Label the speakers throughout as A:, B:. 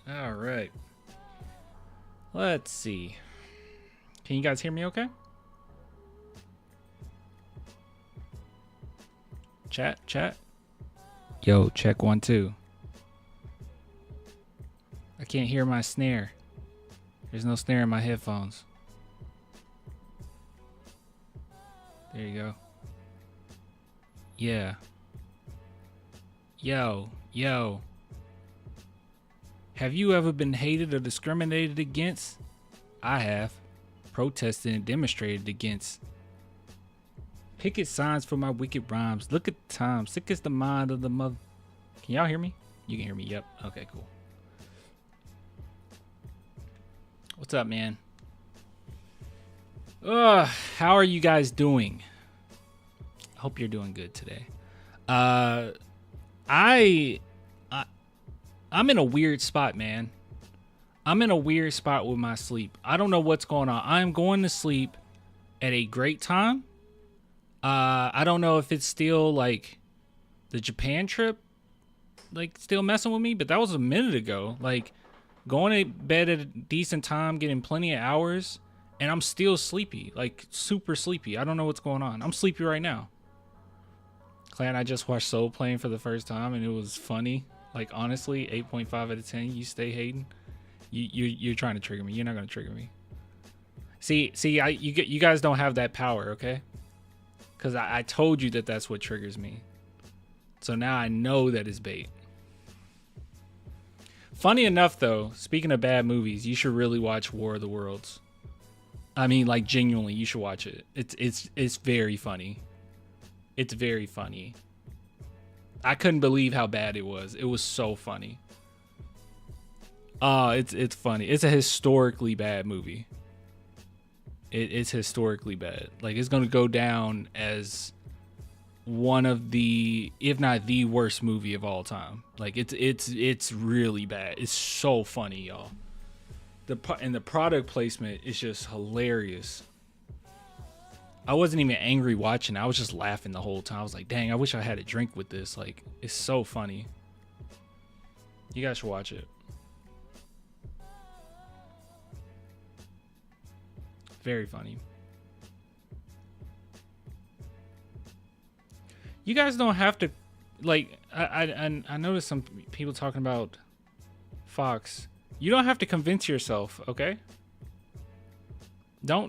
A: All right. Let's see. Can you guys hear me okay? Chat. Yo, check 1 2. I can't hear my snare. There's no snare in my headphones. There you go. Yeah. Yo. Have you ever been hated or discriminated against? I have. Protested and demonstrated against. Picket signs for my wicked rhymes. Look at the time. Sick as the mind of the mother. Can y'all hear me? You can hear me. Yep. Okay, cool. What's up, man? How are you guys doing? I hope you're doing good today. I'm in a weird spot, man. I'm in a weird spot with my sleep. I don't know what's going on. I'm going to sleep at a great time. I don't know if it's still like the Japan trip, like still messing with me, but that was a minute ago. Like going to bed at a decent time, getting plenty of hours, and I'm still sleepy, like super sleepy. I don't know what's going on. I'm sleepy right now. Clan, I just watched Soul Plane for the first time, and it was funny. Like honestly, 8.5 out of 10. You stay hating. You're trying to trigger me. You're not gonna trigger me. See, you guys don't have that power, okay? Because I told you that that's what triggers me. So now I know that is bait. Funny enough, though, speaking of bad movies, you should really watch War of the Worlds. I mean, like genuinely, you should watch it. It's very funny. It's very funny. I couldn't believe how bad it was. It was so funny. It's funny. It's a historically bad movie. It's historically bad. Like it's gonna go down as one of the, if not the worst movie of all time. Like it's really bad. It's so funny, y'all. And the product placement is just hilarious. I wasn't even angry watching it. I was just laughing the whole time. I was like, dang, I wish I had a drink with this. Like, it's so funny. You guys should watch it. Very funny. You guys don't have to, like, I noticed some people talking about Fox. You don't have to convince yourself, okay?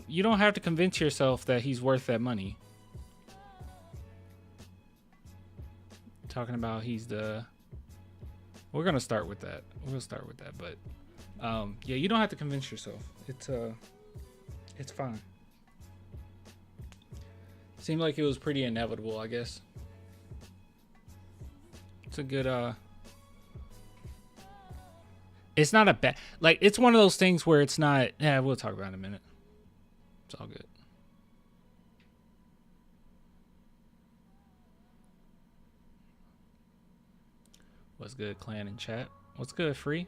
A: You don't have to convince yourself that he's worth that money. Talking about he's the, we're gonna start with that. But yeah, you don't have to convince yourself. It's fine. Seemed like it was pretty inevitable, I guess. It's a good it's not a bad, like it's one of those things where it's not, yeah, we'll talk about it in a minute. It's all good. What's good, clan and chat? What's good, free?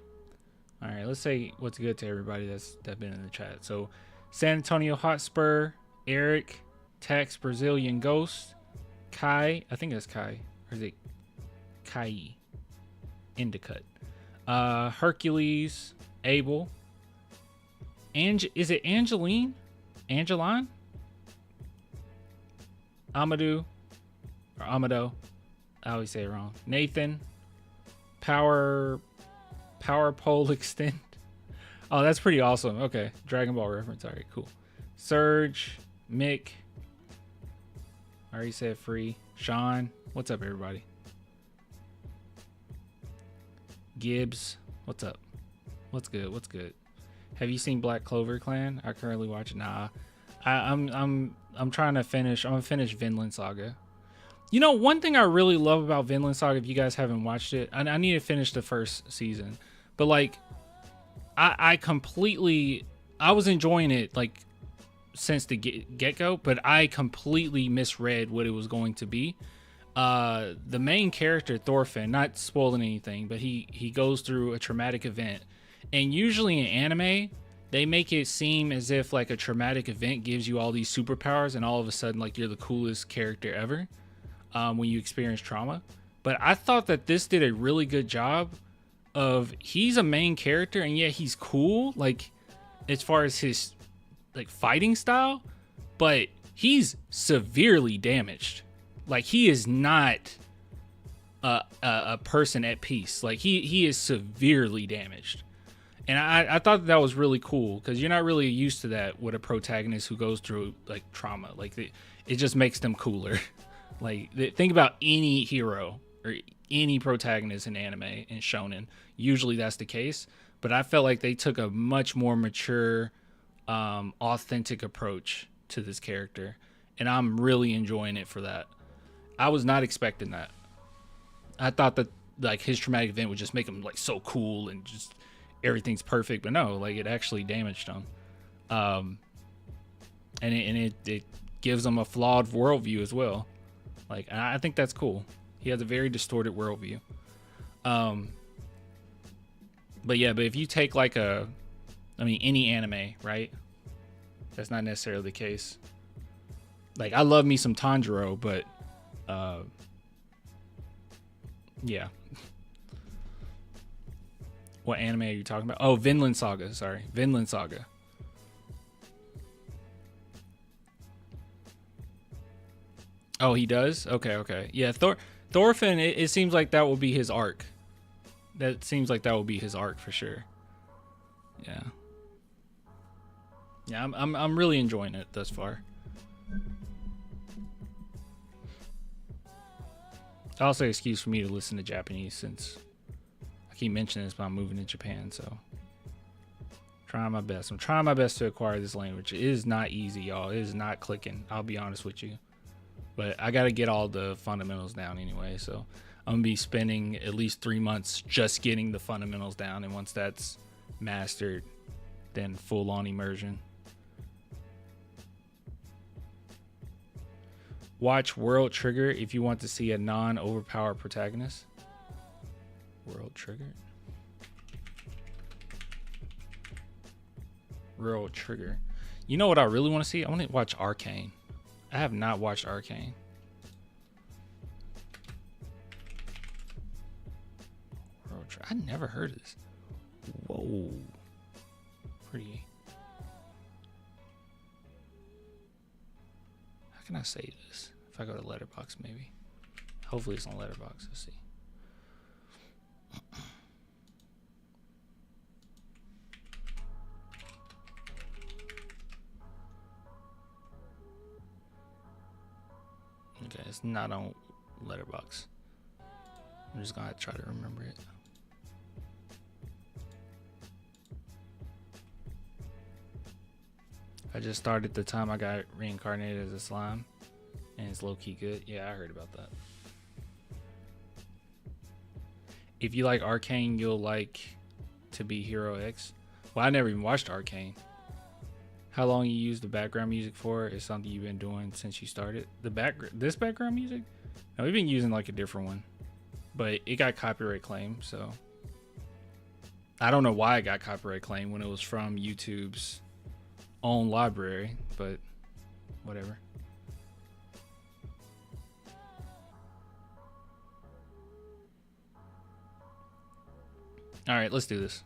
A: All right, let's say what's good to everybody that's been in the chat. So, San Antonio Hotspur, Eric, Tex, Brazilian Ghost, Kai. I think that's Kai, or is it Kai? Indicut. Hercules, Abel. Is it Angeline? Angeline? Amadou or Amado. I always say it wrong. Nathan. Power Pole Extend. Oh, that's pretty awesome. Okay. Dragon Ball reference. All right, cool. Surge, Mick. I already said free. Sean. What's up, everybody? Gibbs. What's up? What's good? Have you seen Black Clover Clan? I currently watch. Nah, I'm trying to finish. I'm gonna finish Vinland Saga. You know, one thing I really love about Vinland Saga, if you guys haven't watched it, I need to finish the first season. But like, I was enjoying it like since the get go, but I completely misread what it was going to be. The main character Thorfinn, not spoiling anything, but he goes through a traumatic event. And usually in anime, they make it seem as if like a traumatic event gives you all these superpowers and all of a sudden like you're the coolest character ever when you experience trauma. But I thought that this did a really good job of he's a main character and yeah, he's cool, like as far as his like fighting style, but he's severely damaged. Like he is not a person at peace. Like he is severely damaged. And I thought that was really cool because you're not really used to that with a protagonist who goes through like trauma. Like it just makes them cooler. Like think about any hero or any protagonist in anime and shonen. Usually that's the case, but I felt like they took a much more mature, authentic approach to this character, and I'm really enjoying it for that. I was not expecting that. I thought that like his traumatic event would just make him like so cool and just everything's perfect, but no, like it actually damaged him, and it gives him a flawed worldview as well. Like I think that's cool. He has a very distorted worldview. But if you take like any anime, right? That's not necessarily the case. Like I love me some Tanjiro, but yeah. What anime are you talking about? Oh, Vinland Saga. Sorry, Vinland Saga. Oh, he does? Okay. Yeah, Thorfinn, it seems like that will be his arc. That seems like that will be his arc for sure. Yeah. Yeah, I'm really enjoying it thus far. Also, excuse for me to listen to Japanese since I keep mentioning this, but I'm moving to Japan, so trying my best. I'm trying my best to acquire this language. It is not easy, y'all. It is not clicking. I'll be honest with you. But I got to get all the fundamentals down anyway. So I'm going to be spending at least 3 months just getting the fundamentals down. And once that's mastered, then full on immersion. Watch World Trigger if you want to see a non-overpowered protagonist. World Trigger. World Trigger. You know what I really want to see? I want to watch Arcane. I have not watched Arcane. I never heard of this. Whoa. Pretty. How can I say this? If I go to Letterboxd, maybe. Hopefully it's on Letterboxd. Let's see. Okay, it's not on Letterboxd. I'm just gonna try to remember it. I just started the time I got reincarnated as a slime, and it's low-key good. Yeah, I heard about that. If you like Arcane, you'll like To Be Hero X. Well, I never even watched Arcane. How long you use the background music for is something you've been doing since you started. This background music? No, we've been using like a different one, but it got copyright claim. So I don't know why it got copyright claim when it was from YouTube's own library, but whatever. All right, let's do this.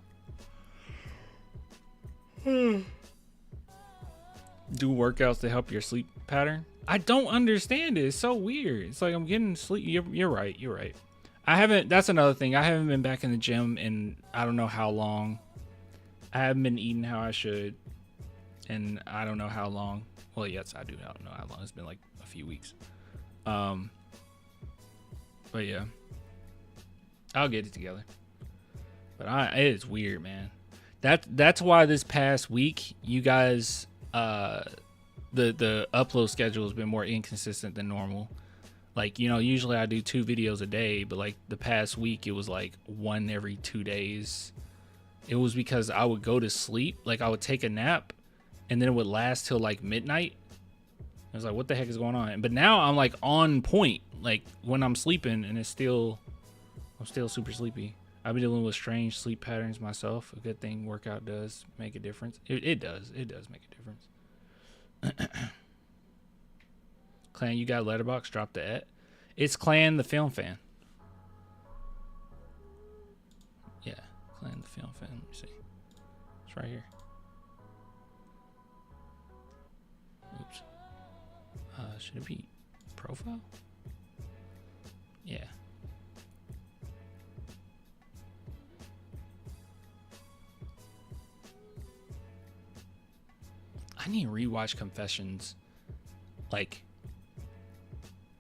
A: Do workouts to help your sleep pattern. I don't understand it. It's so weird. It's like I'm getting sleep. You're right. You're right. I haven't. That's another thing. I haven't been back in the gym in I don't know how long. I haven't been eating how I should, and I don't know how long. Well, yes, I do. I don't know how long. It's been like a few weeks. But yeah, I'll get it together. But it is weird, man. That's why this past week, you guys. The upload schedule has been more inconsistent than normal. Like, you know, usually I do 2 videos a day, but like the past week it was like 1 every 2 days. It was because I would go to sleep, like I would take a nap, and then it would last till like midnight. I was like, what the heck is going on? But now I'm like on point, like when I'm sleeping, and I'm still super sleepy. I've been dealing with strange sleep patterns myself. A good thing workout does make a difference. It does make a difference. Clan, you got Letterboxd? Drop the et. It's Clan the Film Fan. Yeah. Clan the film fan. Let me see. It's right here. Oops. Should it be profile? Yeah. I need to rewatch Confessions. Like,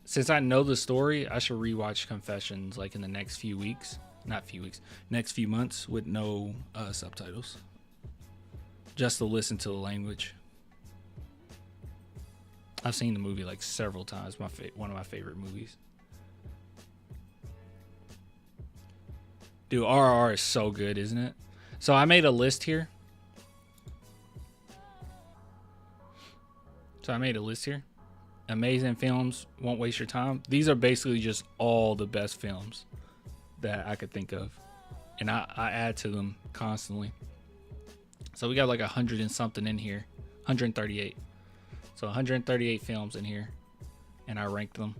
A: since I know the story, I should rewatch Confessions like in the next few weeks. Not few weeks. Next few months with no subtitles. Just to listen to the language. I've seen the movie like several times. One of my favorite movies. Dude, RRR is so good, isn't it? So I made a list here. Amazing films, won't waste your time. These are basically just all the best films that I could think of. And I add to them constantly. So we got like 100 and something in here. 138. So 138 films in here. And I ranked them.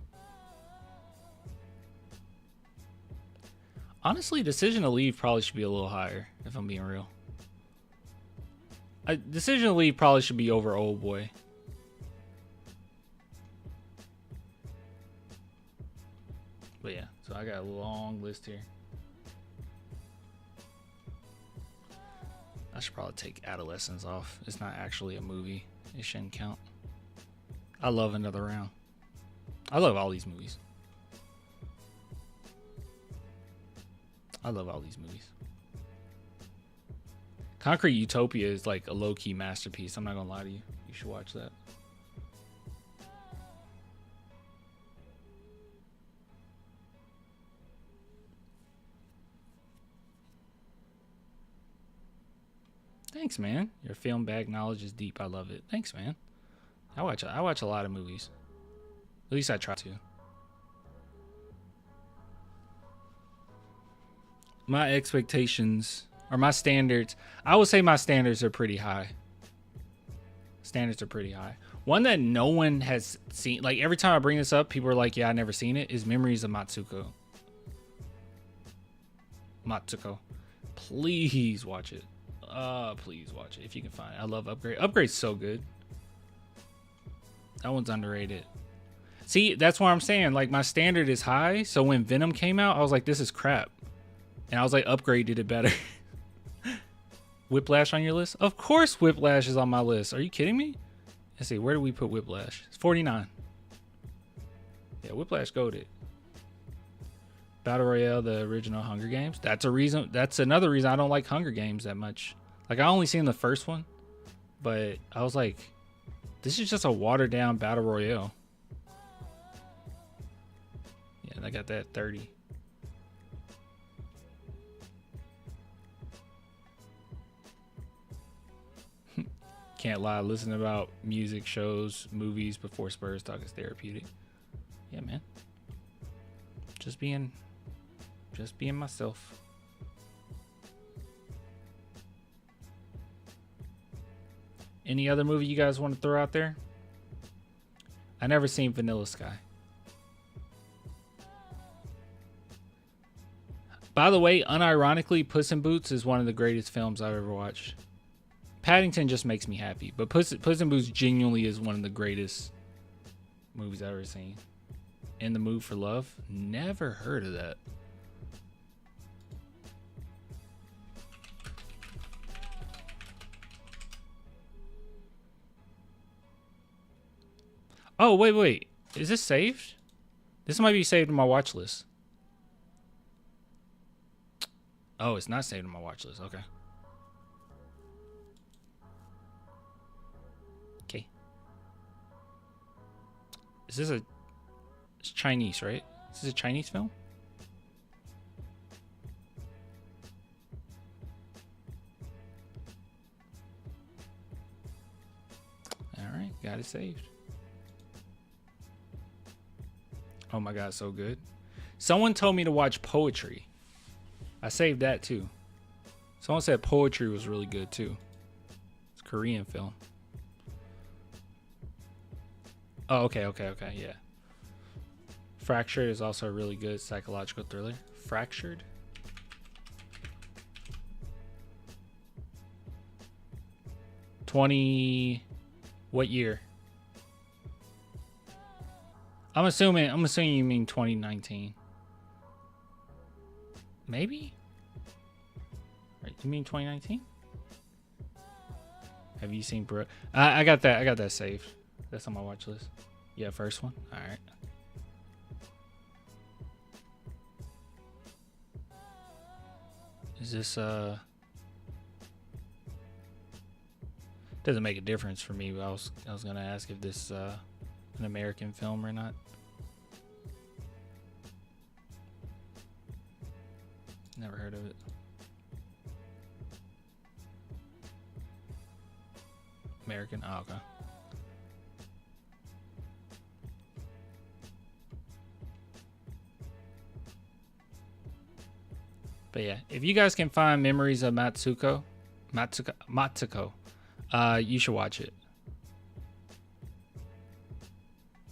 A: Honestly, Decision to Leave probably should be a little higher, if I'm being real. Decision to Leave probably should be over Old Boy. But yeah, so I got a long list here. I should probably take Adolescence off. It's not actually a movie. It shouldn't count. I love Another Round. I love all these movies. Concrete Utopia is like a low-key masterpiece. I'm not gonna lie to you. You should watch that. Thanks, man. Your film bag knowledge is deep. I love it. Thanks, man. I watch a lot of movies. At least I try to. My expectations or my standards, I would say my standards are pretty high. One that no one has seen, like every time I bring this up, people are like, yeah, I never seen it, is Memories of Matsuko. Please watch it. Please watch it if you can find it. I love Upgrade. Upgrade's so good. That one's underrated. See, that's what I'm saying. Like, my standard is high, so when Venom came out, I was like, this is crap. And I was like, Upgrade did it better. Whiplash on your list? Of course Whiplash is on my list. Are you kidding me? Let's see, where do we put Whiplash? It's 49. Yeah, Whiplash goated. Battle Royale, the original Hunger Games. That's another reason I don't like Hunger Games that much. Like, I only seen the first one, but I was like, this is just a watered down Battle Royale. Yeah, and I got that 30. Can't lie, listen about music, shows, movies before Spurs talk is therapeutic. Yeah, man. Just being myself. Any other movie you guys want to throw out there? I never seen Vanilla Sky. By the way, unironically, Puss in Boots is one of the greatest films I've ever watched. Paddington just makes me happy, but Puss in Boots genuinely is one of the greatest movies I've ever seen. In the Mood for Love? Never heard of that. Oh, wait. Is this saved? This might be saved in my watch list. Oh, it's not saved in my watch list. Okay. It's Chinese, right? Is this a Chinese film? All right, got it saved. Oh my God, so good. Someone told me to watch Poetry. I saved that too. Someone said Poetry was really good too. It's a Korean film. Oh, okay, yeah. Fractured is also a really good psychological thriller. Fractured? 20. What year? I'm assuming you mean 2019. Maybe? Right, you mean 2019? Have you seen Bro? I got that saved. That's on my watch list. Yeah, first one. All right. Is this doesn't make a difference for me, but I was gonna ask if this an American film or not. Never heard of it. American? Oh, okay. But yeah, if you guys can find Memories of Matsuko, you should watch it.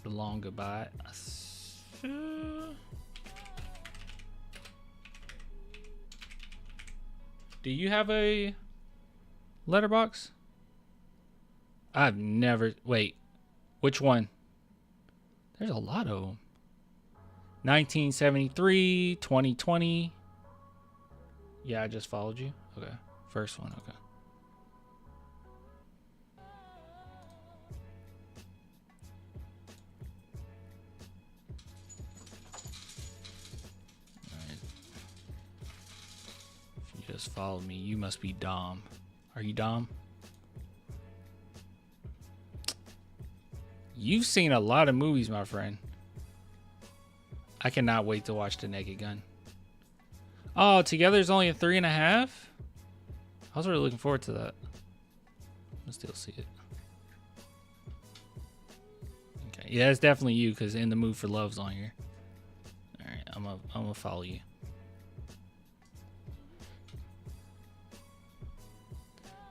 A: The Long Goodbye. Do you have a Letterboxd? I've never. Wait, which one? There's a lot of them. 1973, 2020. Yeah, I just followed you. Okay, first one. Okay. Just followed me. You must be Dom. Are you Dom? You've seen a lot of movies, my friend. I cannot wait to watch The Naked Gun. Oh, together is only a 3.5? I was really looking forward to that. I'll still see it. Okay. Yeah, it's definitely you, because In the Mood for Love's on here. Alright, I'm gonna follow you.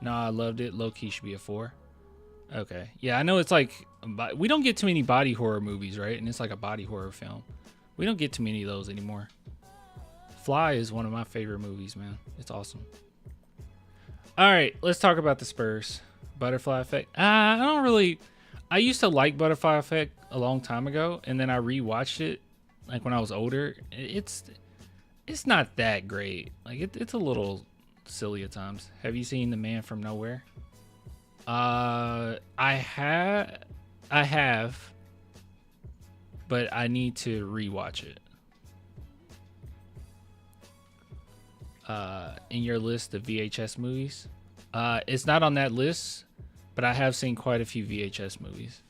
A: No, I loved it. Low key should be a 4. Okay. Yeah, I know it's like, we don't get too many body horror movies, right? And it's like a body horror film. We don't get too many of those anymore. Fly is one of my favorite movies, man. It's awesome. All right, let's talk about the Spurs. Butterfly Effect. I used to like Butterfly Effect a long time ago, and then I rewatched it like when I was older. It's not that great. Like it's a little silly at times. Have you seen The Man from Nowhere? I have, but I need to rewatch it. In your list of VHS movies, it's not on that list, but I have seen quite a few VHS movies.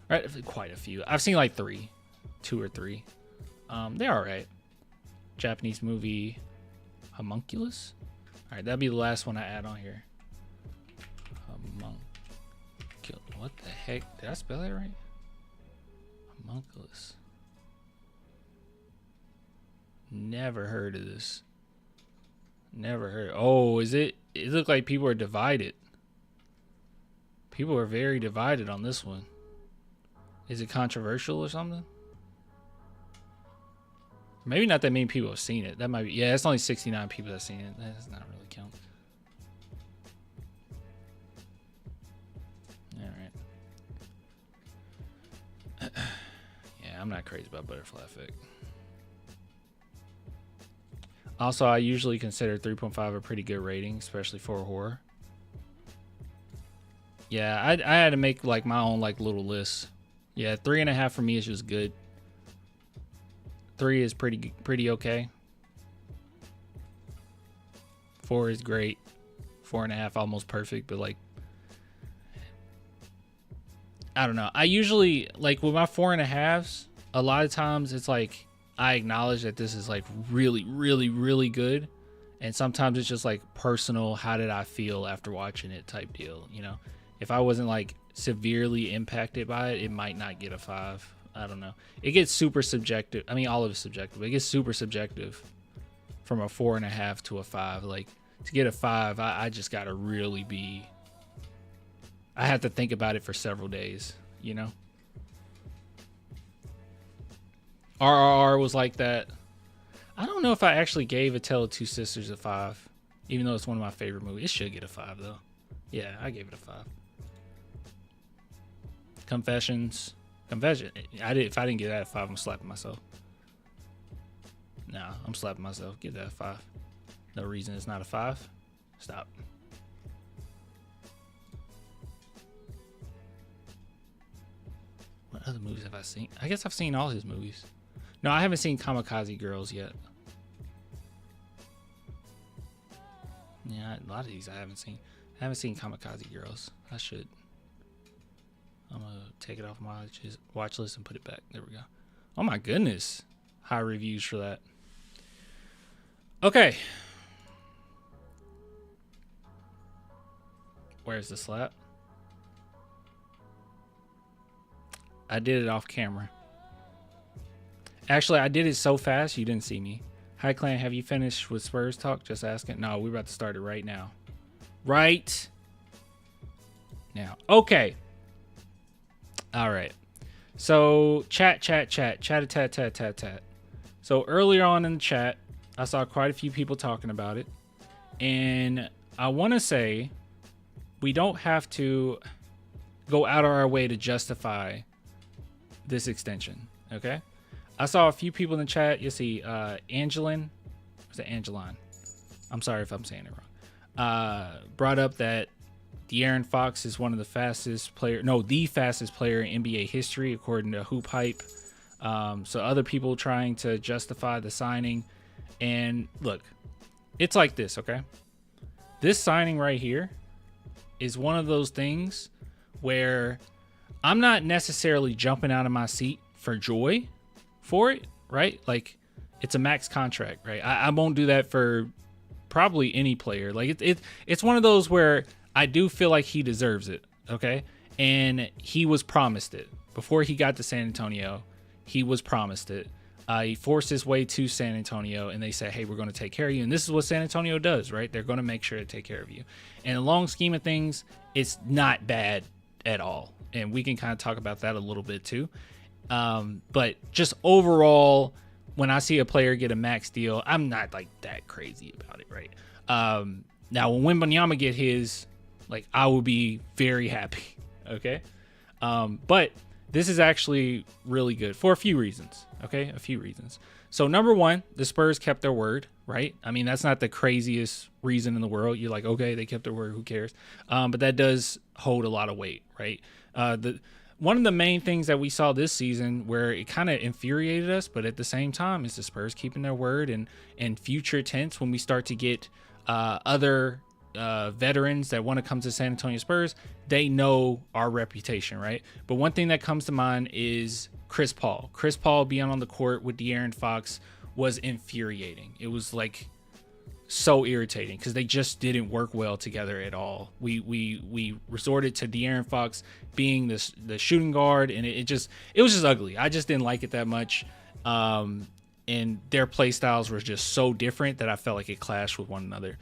A: Right, quite a few. I've seen like 2 or 3. They're all right. Japanese movie, Homunculus. All right, that'll be the last one I add on here. What the heck? Did I spell that right? Homunculus. Never heard of this. Never heard. Oh, is it? It looked like people are divided. People are very divided on this one. Is it controversial or something? Maybe not that many people have seen it. That might be. Yeah, it's only 69 people that have seen it. That does not really count. All right. Yeah, I'm not crazy about Butterfly Effect. Also, I usually consider 3.5 a pretty good rating, especially for horror. Yeah, I had to make like my own like little list. Yeah, 3.5 for me is just good. 3 is pretty okay. 4 is great. 4.5 almost perfect, but like I don't know. I usually like with my 4.5s. A lot of times it's like I acknowledge that this is like really, really, really good, and sometimes it's just like personal. How did I feel after watching it? Type deal. You know, if I wasn't like severely impacted by it, it might not get a 5. I don't know. It gets super subjective. I mean, all of it's subjective. It gets super subjective from a 4.5 to a 5. Like to get a 5, I just gotta really be. I have to think about it for several days. You know. RRR was like that. I don't know if I actually gave A Tale of Two Sisters a 5, even though it's one of my favorite movies. It should get a 5 though. Yeah, I gave it a 5. Confession. If I didn't get that at 5, I'm slapping myself. Nah, I'm slapping myself. Get that a 5. No reason it's not a 5. Stop. What other movies have I seen? I guess I've seen all his movies. No, I haven't seen Kamikaze Girls yet. Yeah, a lot of these I haven't seen. I haven't seen Kamikaze Girls. I should. I'm going to take it off my watch list and put it back. There we go. Oh my goodness. High reviews for that. Okay. Where's the slap? I did it off camera. Actually, I did it so fast you didn't see me. Hi, Clan. Have you finished with Spurs talk? Just asking. No, we're about to start it right now. Right now. Okay. All right. So chat. So earlier on in the chat, I saw quite a few people talking about it. And I want to say we don't have to go out of our way to justify this extension. Okay. I saw a few people in the chat. You see Angeline. Was it Angeline? I'm sorry if I'm saying it wrong. Brought up that De'Aaron Fox is one of the fastest player. No, the fastest player in NBA history, according to Hoop Hype. So other people trying to justify the signing. And look, it's like this, okay? This signing right here is one of those things where I'm not necessarily jumping out of my seat for joy for it, right? Like, it's a max contract, right? I won't do that for probably any player. Like, it's one of those where I do feel like he deserves it, okay? And he was promised it. Before he got to San Antonio, he was promised it. He forced his way to San Antonio, and they said, hey, we're going to take care of you. And this is what San Antonio does, right? They're going to make sure to take care of you. And in the long scheme of things, it's not bad at all. And we can kind of talk about that a little bit too. But just overall, when I see a player get a max deal, I'm not like that crazy about it, right? Now, when Wembanyama get his, like, I will be very happy, okay? But this is actually really good for a few reasons, okay? A few reasons. So, number one, the Spurs kept their word, right? I mean, that's not the craziest reason in the world. You're like, okay, they kept their word, who cares? But that does hold a lot of weight, right? One of the main things that we saw this season where it kind of infuriated us, but at the same time, is the Spurs keeping their word. And future tense, when we start to get other veterans that want to come to San Antonio Spurs, they know our reputation, right? But one thing that comes to mind is Chris Paul. Chris Paul being on the court with De'Aaron Fox was infuriating. It was like so irritating because they just didn't work well together at all. We resorted to De'Aaron Fox being the shooting guard, and it was just ugly. I just didn't like it that much. And their play styles were just so different that I felt like it clashed with one another.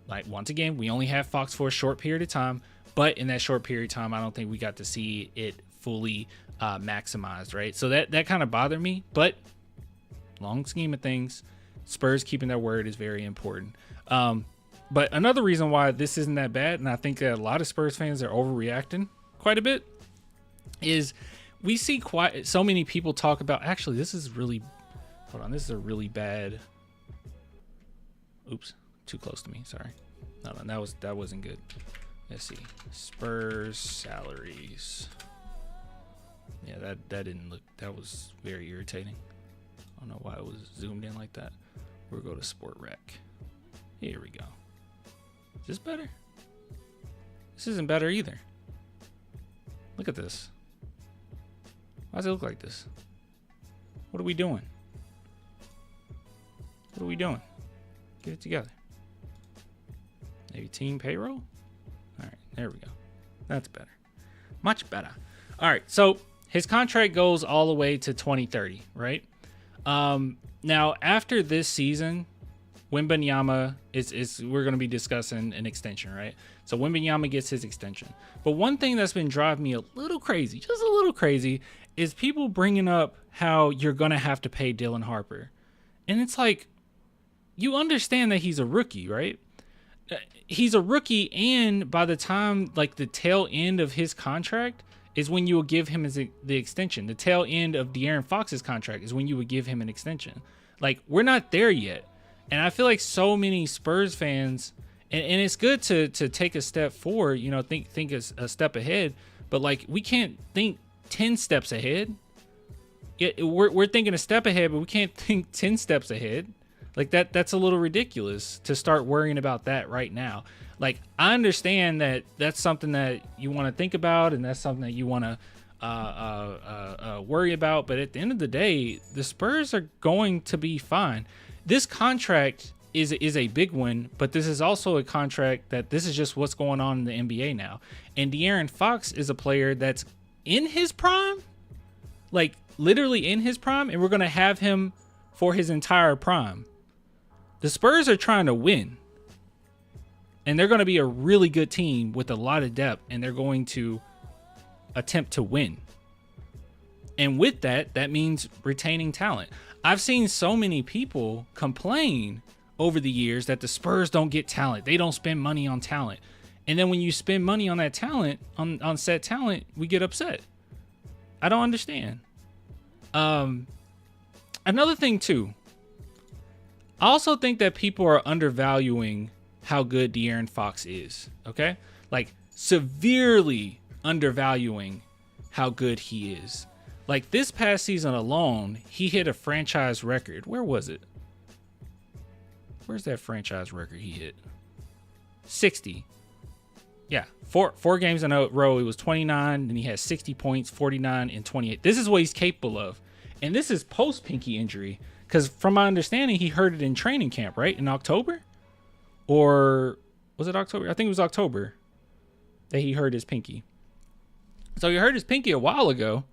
A: Like, once again, we only had Fox for a short period of time, but in that short period of time, I don't think we got to see it fully maximized, right? So that kind of bothered me, but long scheme of things, Spurs keeping their word is very important. But another reason why this isn't that bad, and I think that a lot of Spurs fans are overreacting quite a bit, is we see quite so many people talk about, actually, this is really, hold on, this is a really bad, oops, too close to me, sorry. Hold on, that wasn't good. Let's see, Spurs salaries. Yeah, that didn't look, that was very irritating. I don't know why it was zoomed in like that. We'll go to Sport Rec. Here we go. Is this better? This isn't better either. Look at this. Why does it look like this? What are we doing? What are we doing? Get it together. Maybe team payroll? All right, there we go. That's better. Much better. All right, so his contract goes all the way to 2030, right? Now, after this season, Wembanyama we're going to be discussing an extension, right? So Wembanyama gets his extension. But one thing that's been driving me a little crazy, just a little crazy, is people bringing up how you're going to have to pay Dylan Harper. And it's like, you understand that he's a rookie, right? he's a rookie, and by the time like the tail end of his contract is when you will give him the extension. The tail end of De'Aaron Fox's contract is when you would give him an extension. Like, we're not there yet. And I feel like so many Spurs fans, and it's good to take a step forward, you know, think a step ahead, but like, we can't think 10 steps ahead. We're thinking a step ahead, but we can't think 10 steps ahead. Like, that's a little ridiculous to start worrying about that right now. Like, I understand that that's something that you want to think about, and that's something that you want to worry about. But at the end of the day, the Spurs are going to be fine. This contract is a big one, but this is also a contract that this is just what's going on in the NBA now. And De'Aaron Fox is a player that's in his prime, like literally in his prime, and we're going to have him for his entire prime. The Spurs are trying to win. And they're going to be a really good team with a lot of depth, and they're going to attempt to win. And with that, that means retaining talent. I've seen so many people complain over the years that the Spurs don't get talent. They don't spend money on talent. And then when you spend money on that talent, on said talent, we get upset. I don't understand. Another thing too, I also think that people are undervaluing how good De'Aaron Fox is, okay? Like, severely undervaluing how good he is. Like, this past season alone, he hit a franchise record. Where was it? Where's that franchise record he hit? 60. Yeah, four games in a row, he was 29, and he had 60 points, 49, and 28. This is what he's capable of. And this is post-pinky injury, because from my understanding, he hurt it in training camp, right? In October? Or was it October? I think it was October that he hurt his pinky. So he hurt his pinky a while ago,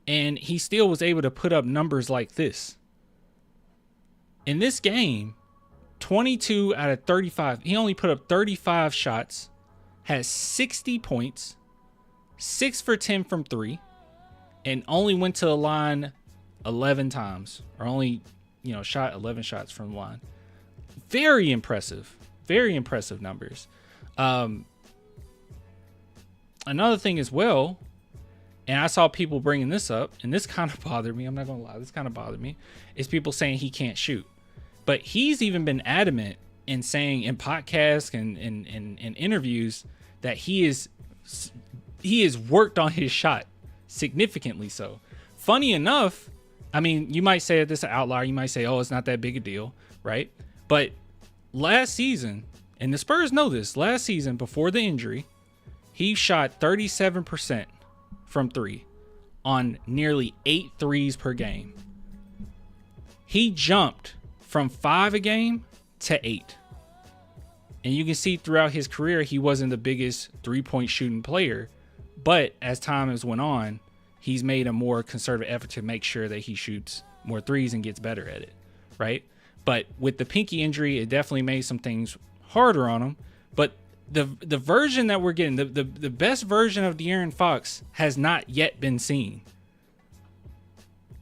A: and he still was able to put up numbers like this. In this game, 22 out of 35. He only put up 35 shots, has 60 points, 6 for 10 from 3, and only went to the line 11 times, or only, shot 11 shots from the line. Very impressive. Very impressive numbers. Another thing as well, and I saw people bringing this up, and this kind of bothered me. I'm not going to lie. This kind of bothered me. Is people saying he can't shoot. But he's even been adamant in saying in podcasts and in interviews that he has worked on his shot significantly so. Funny enough, I mean, you might say this is an outlier. You might say, oh, it's not that big a deal, right? But last season, and the Spurs know this, last season before the injury, he shot 37% from 3 on nearly 8 threes per game. He jumped from 5 a game to 8. And you can see throughout his career, he wasn't the biggest 3-point shooting player. But as time has went on, he's made a more concerted effort to make sure that he shoots more threes and gets better at it, right? But with the pinky injury, it definitely made some things harder on him. But the version that we're getting, the best version of De'Aaron Fox has not yet been seen.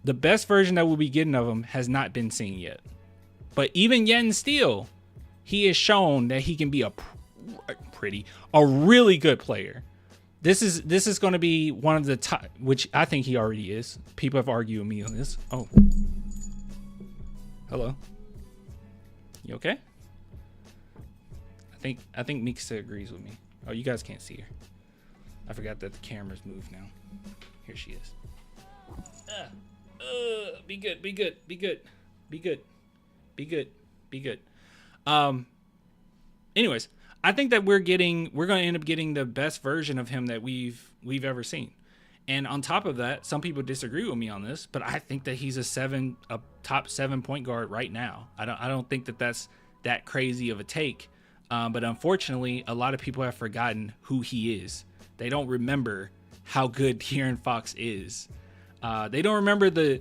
A: The best version that we'll be getting of him has not been seen yet. But even yet and still, he has shown that he can be a really good player. This is going to be one of the top, which I think he already is. People have argued with me on this. Oh, hello. You okay? I think Mikasa agrees with me. Oh, you guys can't see her. I forgot that the camera's moved now. Here she is. Be good. Be good. Be good. Be good. Be good. Be good. Anyways, I think that we're going to end up getting the best version of him that we've ever seen. And on top of that, some people disagree with me on this, but I think that he's a top 7 point guard right now. I don't think that that's that crazy of a take. But unfortunately, a lot of people have forgotten who he is. They don't remember how good De'Aaron Fox is. They don't remember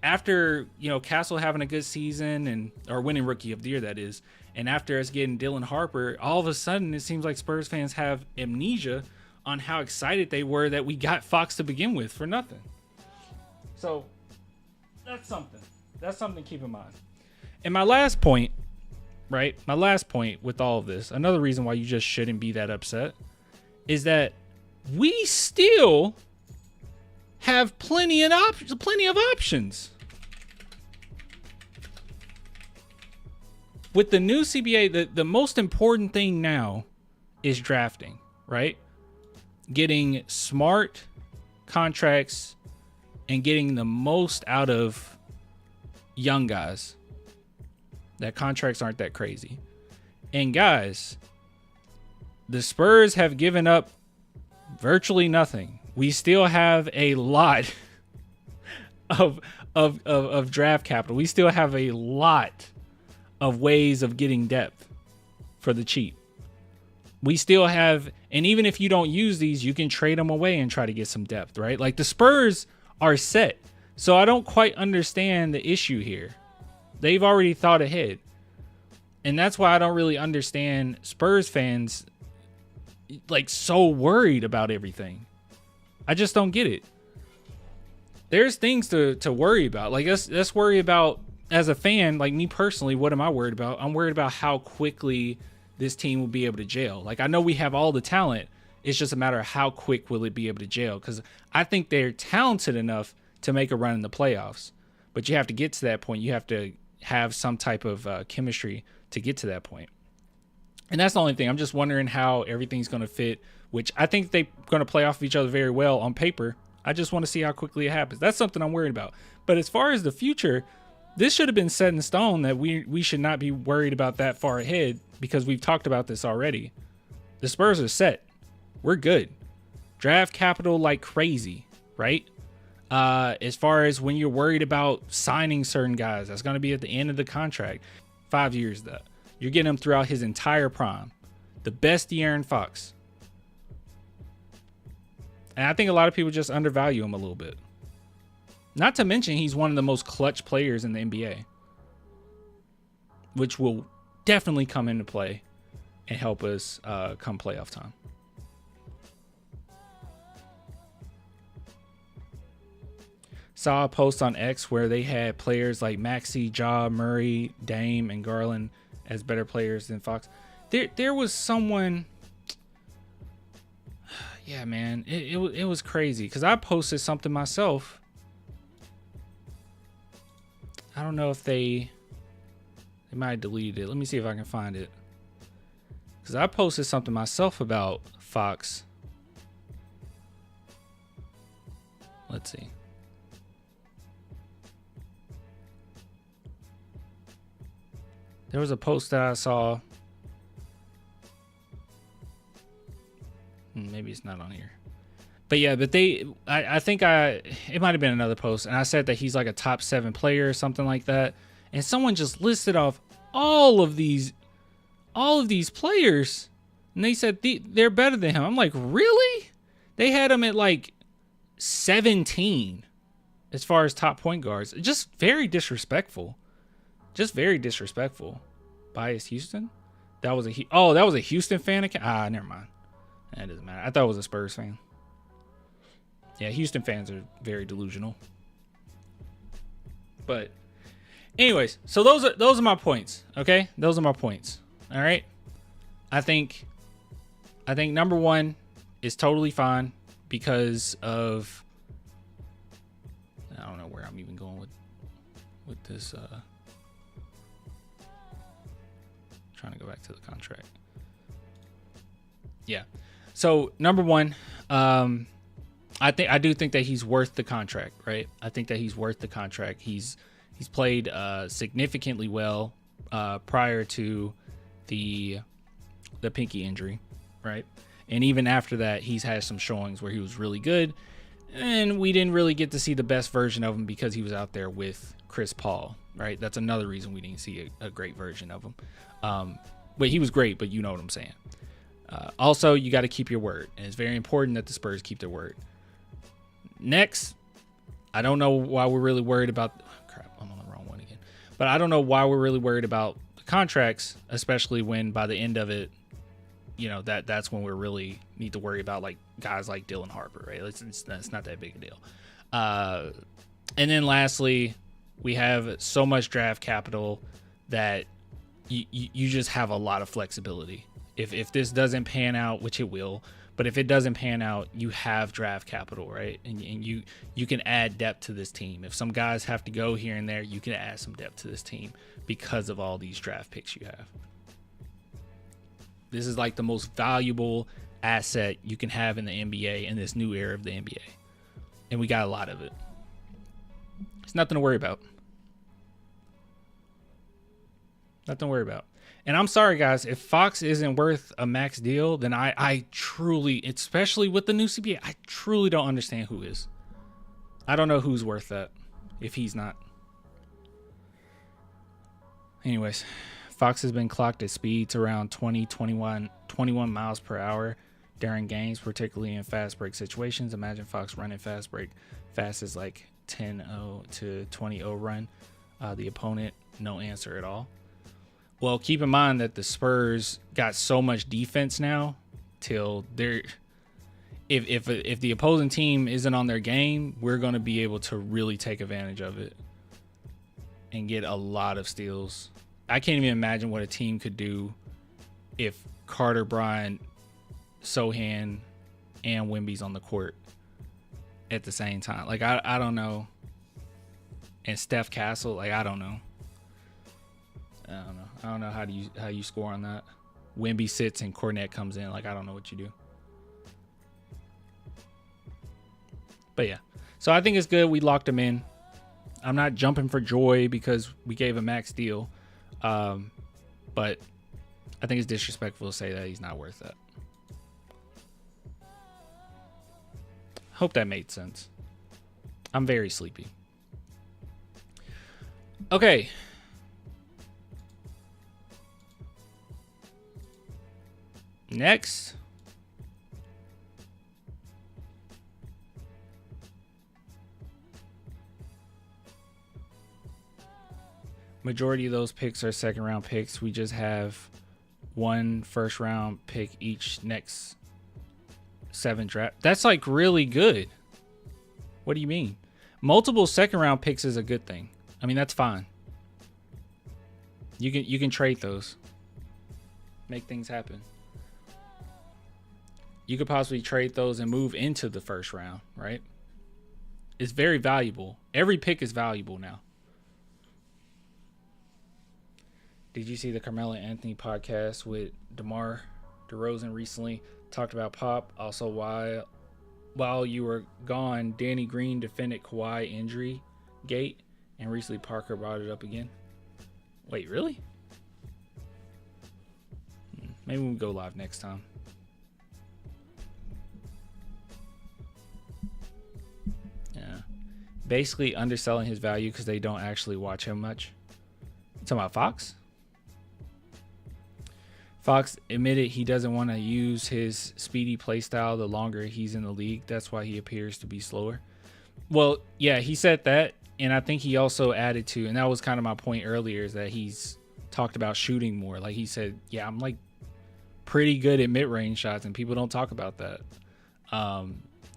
A: after Castle having a good season or winning Rookie of the Year, that is, and after us getting Dylan Harper, all of a sudden it seems like Spurs fans have amnesia on how excited they were that we got Fox to begin with for nothing. So that's something. That's something to keep in mind. And my last point right? My last point with all of this, another reason why you just shouldn't be that upset, is that we still have plenty of options. With the new CBA, the most important thing now is drafting, right? Getting smart contracts and getting the most out of young guys. That contracts aren't that crazy. And guys, the Spurs have given up virtually nothing. We still have a lot of draft capital. We still have a lot of ways of getting depth for the cheap. We still have, and even if you don't use these, you can trade them away and try to get some depth, right? Like the Spurs are set. So I don't quite understand the issue here. They've already thought ahead. And that's why I don't really understand Spurs fans like so worried about everything. I just don't get it. There's things to worry about. Like let's worry about, as a fan, like me personally, what am I worried about? I'm worried about how quickly this team will be able to gel. Like I know we have all the talent. It's just a matter of how quick will it be able to gel. Because I think they're talented enough to make a run in the playoffs. But you have to get to that point. You have to have some type of chemistry to get to that point. And that's the only thing. I'm just wondering how everything's going to fit, which I think they're going to play off of each other very well on paper. I just want to see how quickly it happens. That's something I'm worried about. But as far as the future, this should have been set in stone that we should not be worried about that far ahead, because we've talked about this already. The Spurs are set. We're good. Draft capital like crazy, right? As far as when you're worried about signing certain guys, that's going to be at the end of the contract. 5 years, though. You're getting him throughout his entire prime. The best De'Aaron Fox. And I think a lot of people just undervalue him a little bit. Not to mention he's one of the most clutch players in the NBA, which will definitely come into play and help us come playoff time. Saw a post on X where they had players like Maxey, Ja, Murray, Dame, and Garland as better players than Fox. There was someone. Yeah, man, it was crazy because I posted something myself. I don't know if they might have deleted it. Let me see if I can find it. Because I posted something myself about Fox. Let's see. There was a post that I saw. Maybe it's not on here. But yeah, but I think it might have been another post, and I said that he's like a top 7 player or something like that. And someone just listed off all of these players, and they said they're better than him. I'm like, really? They had him at like 17 as far as top point guards. Just very disrespectful. Just very disrespectful. Bias Houston? That was a Houston fan account? Never mind. That doesn't matter. I thought it was a Spurs fan. Yeah, Houston fans are very delusional. But anyways, so those are my points, okay? Those are my points. All right? I think number 1 is totally fine because of, I don't know where I'm even going with this trying to go back to the contract. Yeah. So, number 1, I do think that he's worth the contract, right? I think that he's worth the contract. He's played significantly well prior to the pinky injury, right? And even after that, he's had some showings where he was really good, and we didn't really get to see the best version of him because he was out there with Chris Paul, right? That's another reason we didn't see a great version of him. But he was great, but you know what I'm saying. Also, you got to keep your word, and it's very important that the Spurs keep their word. Next, I don't know why we're really worried about. Crap, I'm on the wrong one again. But I don't know why we're really worried about the contracts, especially when by the end of it, you know, that's when we really need to worry about like guys like Dylan Harper, right? It's not that big a deal. And then lastly, we have so much draft capital that you just have a lot of flexibility. If this doesn't pan out, which it will, but if it doesn't pan out, you have draft capital, right? And you can add depth to this team. If some guys have to go here and there, you can add some depth to this team because of all these draft picks you have. This is like the most valuable asset you can have in the NBA in this new era of the NBA. And we got a lot of it. It's nothing to worry about. Nothing to worry about. And I'm sorry, guys, if Fox isn't worth a max deal, then I truly, especially with the new CBA, I truly don't understand who is. I don't know who's worth that if he's not. Anyways, Fox has been clocked at speeds around 21 miles per hour during games, particularly in fast break situations. Imagine Fox running fast break. Fast is like 10-0 to 20-0 run. The opponent, no answer at all. Well, keep in mind that the Spurs got so much defense now till they're if the opposing team isn't on their game, we're going to be able to really take advantage of it and get a lot of steals. I can't even imagine what a team could do if Carter Bryant, Sohan, and Wemby's on the court at the same time. Like, I don't know. And Steph Castle, like, I don't know. I don't know how you score on that. Wemby sits and Cornette comes in. Like, I don't know what you do. But yeah. So I think it's good we locked him in. I'm not jumping for joy because we gave a max deal. But I think it's disrespectful to say that he's not worth that. Hope that made sense. I'm very sleepy. Okay. Next. Majority of those picks are second round picks. We just have one first round pick each next 7 draft. That's like really good. What do you mean? Multiple second round picks is a good thing. I mean, that's fine. You can trade those. Make things happen. You could possibly trade those and move into the first round, right? It's very valuable. Every pick is valuable now. Did you see the Carmelo Anthony podcast with DeMar DeRozan recently? Talked about Pop. Also, while you were gone, Danny Green defended Kawhi injury gate, and recently Parker brought it up again. Wait, really? Maybe we'll go live next time. Yeah. Basically underselling his value because they don't actually watch him much. You talking about Fox? Fox admitted he doesn't want to use his speedy play style the longer he's in the league. That's why he appears to be slower. Well, yeah, he said that. And I think he also added to, and that was kind of my point earlier, is that he's talked about shooting more. Like he said, yeah, I'm like pretty good at mid-range shots, and people don't talk about that.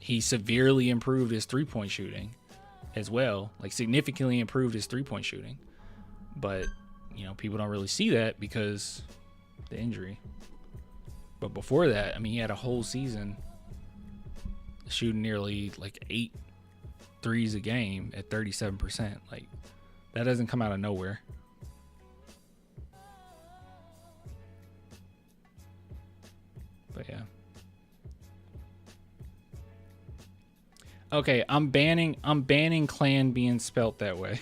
A: He severely improved his three-point shooting as well, like significantly improved his three-point shooting. But, you know, people don't really see that because the injury. But before that, I mean, he had a whole season shooting nearly like 8 threes a game at 37%. Like, that doesn't come out of nowhere. But yeah. Okay, I'm banning clan being spelt that way.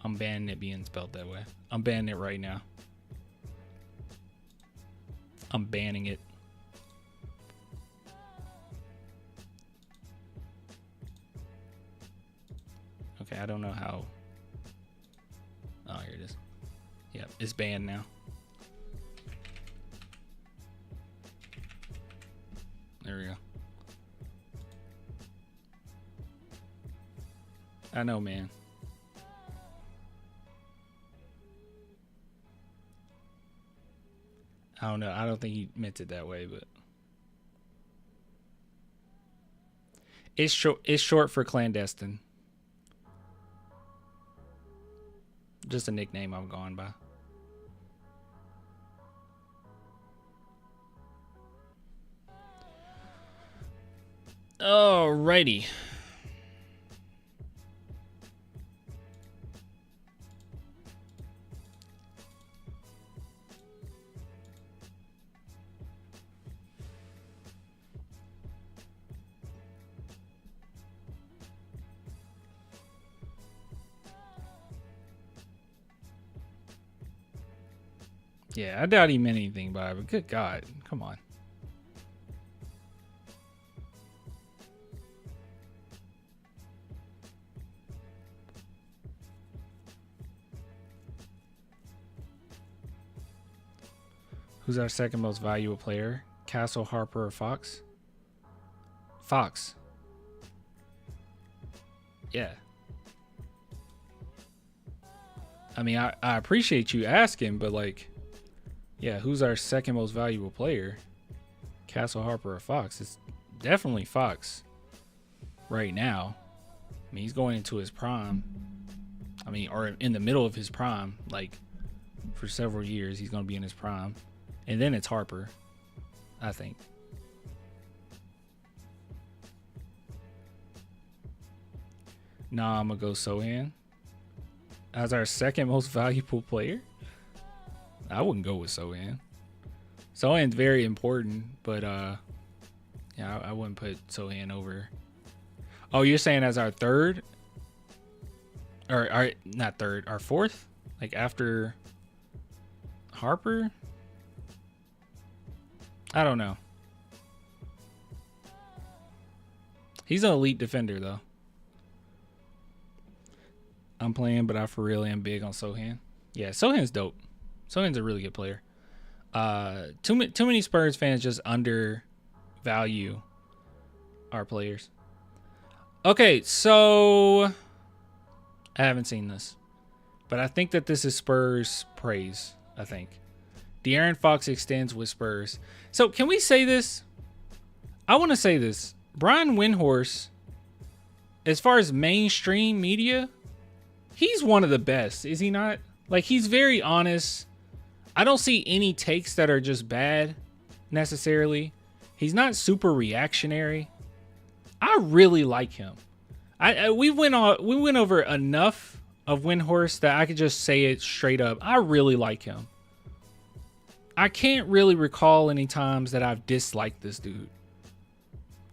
A: I'm banning it being spelt that way. I'm banning it right now. I'm banning it. Okay, I don't know how. Oh, here it is. Yep, it's banned now. There we go. I know, man. I don't know. I don't think he meant it that way, but it's short. It's short for clandestine. just a nickname I'm going by. Alrighty. Yeah, I doubt he meant anything by it, but good God, come on. Who's our second most valuable player? Castle, Harper, or Fox? Fox. Yeah. I mean, I appreciate you asking, but like, yeah, who's our second most valuable player? Castle, Harper, or Fox? It's definitely Fox right now. I mean, he's going into his prime. I mean, or in the middle of his prime. Like, for several years, he's going to be in his prime. And then it's Harper, I think. Nah, I'm going to go Sohan as our second most valuable player. I wouldn't go with Sohan. Sohan's very important, but yeah, I wouldn't put Sohan over. Oh, you're saying as our third? Or not third, our fourth? Like after Harper? I don't know. He's an elite defender, though. I'm playing, but I for real am big on Sohan. Yeah, Sohan's dope. Sohan's a really good player. Too many Spurs fans just undervalue our players. Okay, so I haven't seen this, but I think that this is Spurs praise. I think De'Aaron Fox extends with Spurs. So can we say this? I want to say this. Brian Windhorst, as far as mainstream media, he's one of the best, is he not? Like, he's very honest. I don't see any takes that are just bad necessarily. He's not super reactionary. I really like him. We went over enough of Windhorst that I could just say it straight up. I really like him. I can't really recall any times that I've disliked this dude.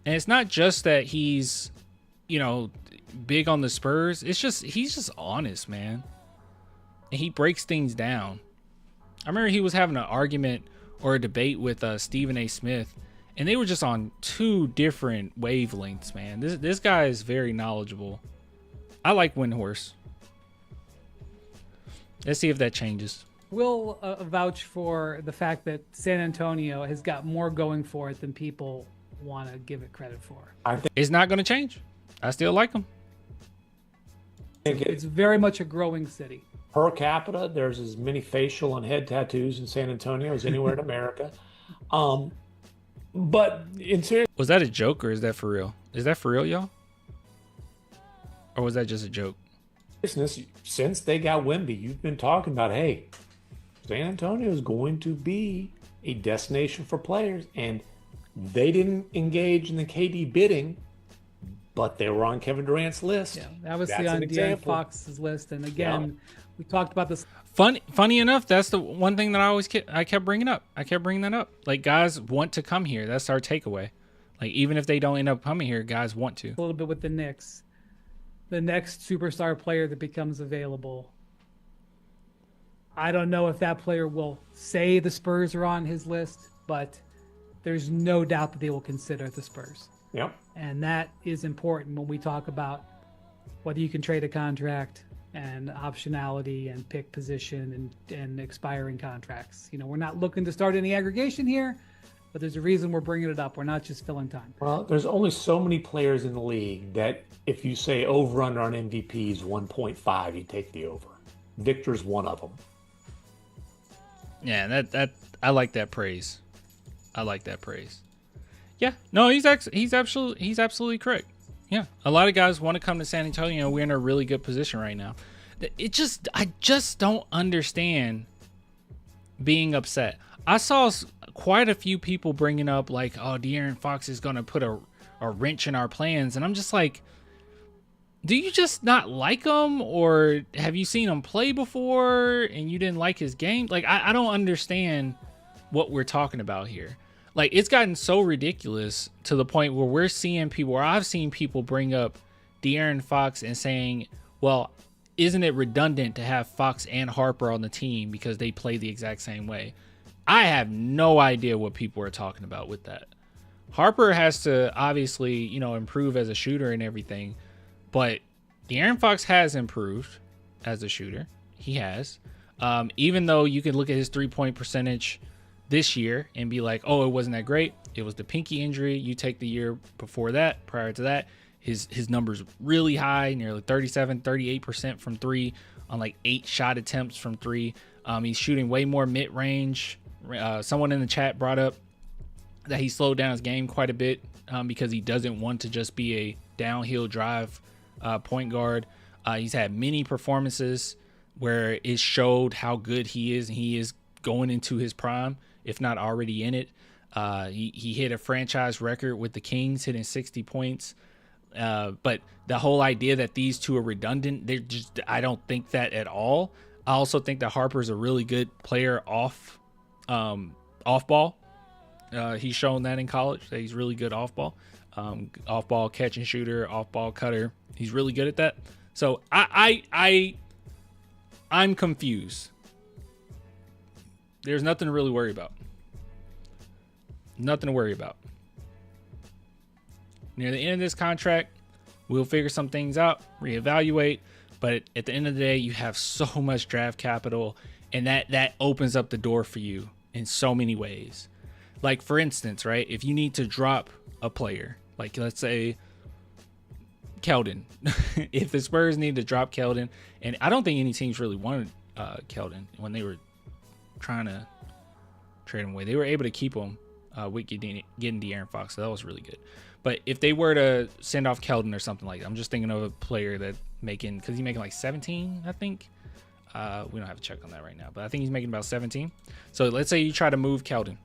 A: And it's not just that he's, you know, big on the Spurs. It's just, he's just honest, man. And he breaks things down. I remember he was having an argument or a debate with Stephen A. Smith, and they were just on two different wavelengths, man. This guy is very knowledgeable. I like Windhorst. Let's see if that changes.
B: We'll vouch for the fact that San Antonio has got more going for it than people want to give it credit for.
C: I think
A: It's not going to change. I still like him.
B: It's very much a growing city.
C: per capita, there's as many facial and head tattoos in San Antonio as anywhere in America. But in serious,
A: Was that a joke or is that for real? Is that for real, y'all? Or was that just a joke?
C: business, since they got Wemby, you've been talking about, hey, San Antonio is going to be a destination for players, and they didn't engage in the KD bidding, but they were on Kevin Durant's list.
B: Yeah, that was
C: That's
B: on
C: an
B: De'Aaron
C: example.
B: Fox's list. And again, we talked about this.
A: Funny enough, that's the one thing that I kept bringing up. I kept bringing that up. Like, guys want to come here. That's our takeaway. Like, even if they don't end up coming here, guys want to.
B: A little bit with the Knicks. The next superstar player that becomes available. I don't know if that player will say the Spurs are on his list, but there's no doubt that they will consider the Spurs.
C: Yep.
B: And that is important when we talk about whether you can trade a contract and optionality and pick position and expiring contracts. You know, we're not looking to start any aggregation here, but there's a reason we're bringing it up. We're not just filling time.
C: Well, there's only so many players in the league that if you say over under on MVPs 1.5, you take the over. Victor's one of them.
A: Yeah, that I like that praise. I like that praise. Yeah, no, he's absolutely correct. Yeah, a lot of guys want to come to San Antonio. We're in a really good position right now. I just don't understand being upset. I saw quite a few people bringing up like, oh, De'Aaron Fox is going to put a wrench in our plans. And I'm just like, do you just not like him, or have you seen him play before and you didn't like his game? Like, I don't understand what we're talking about here. Like, it's gotten so ridiculous to the point where we're seeing people, or I've seen people bring up De'Aaron Fox and saying, well, isn't it redundant to have Fox and Harper on the team because they play the exact same way? I have no idea what people are talking about with that. Harper has to obviously, improve as a shooter and everything, but De'Aaron Fox has improved as a shooter. He has. Even though you can look at his 3-point percentage this year and be like, oh, it wasn't that great. It was the pinky injury. You take the year before that, prior to that, his numbers really high, nearly 38% from three on like 8 shot attempts from three. He's shooting way more mid-range. Someone in the chat brought up that he slowed down his game quite a bit because he doesn't want to just be a downhill drive point guard. He's had many performances where it showed how good he is, and he is going into his prime, if not already in it. He hit a franchise record with the Kings, hitting 60 points. But the whole idea that these two are redundant, I don't think that at all. I also think that Harper's a really good player off ball. He's shown that in college, that he's really good off ball. Off ball catch and shooter, off ball cutter. He's really good at that. So I'm confused. There's nothing to really worry about. Nothing to worry about. Near the end of this contract, we'll figure some things out, reevaluate. But at the end of the day, you have so much draft capital, and that opens up the door for you in so many ways. Like, for instance, right, if you need to drop a player, like let's say Keldon, if the Spurs need to drop Keldon, and I don't think any teams really wanted Keldon when they were trying to trade him away. They were able to keep him with getting De'Aaron Fox, so that was really good. But if they were to send off Keldon or something like that, I'm just thinking of a player that because he's making like 17, I think. We don't have to check on that right now, but I think he's making about 17. So let's say you try to move Keldon.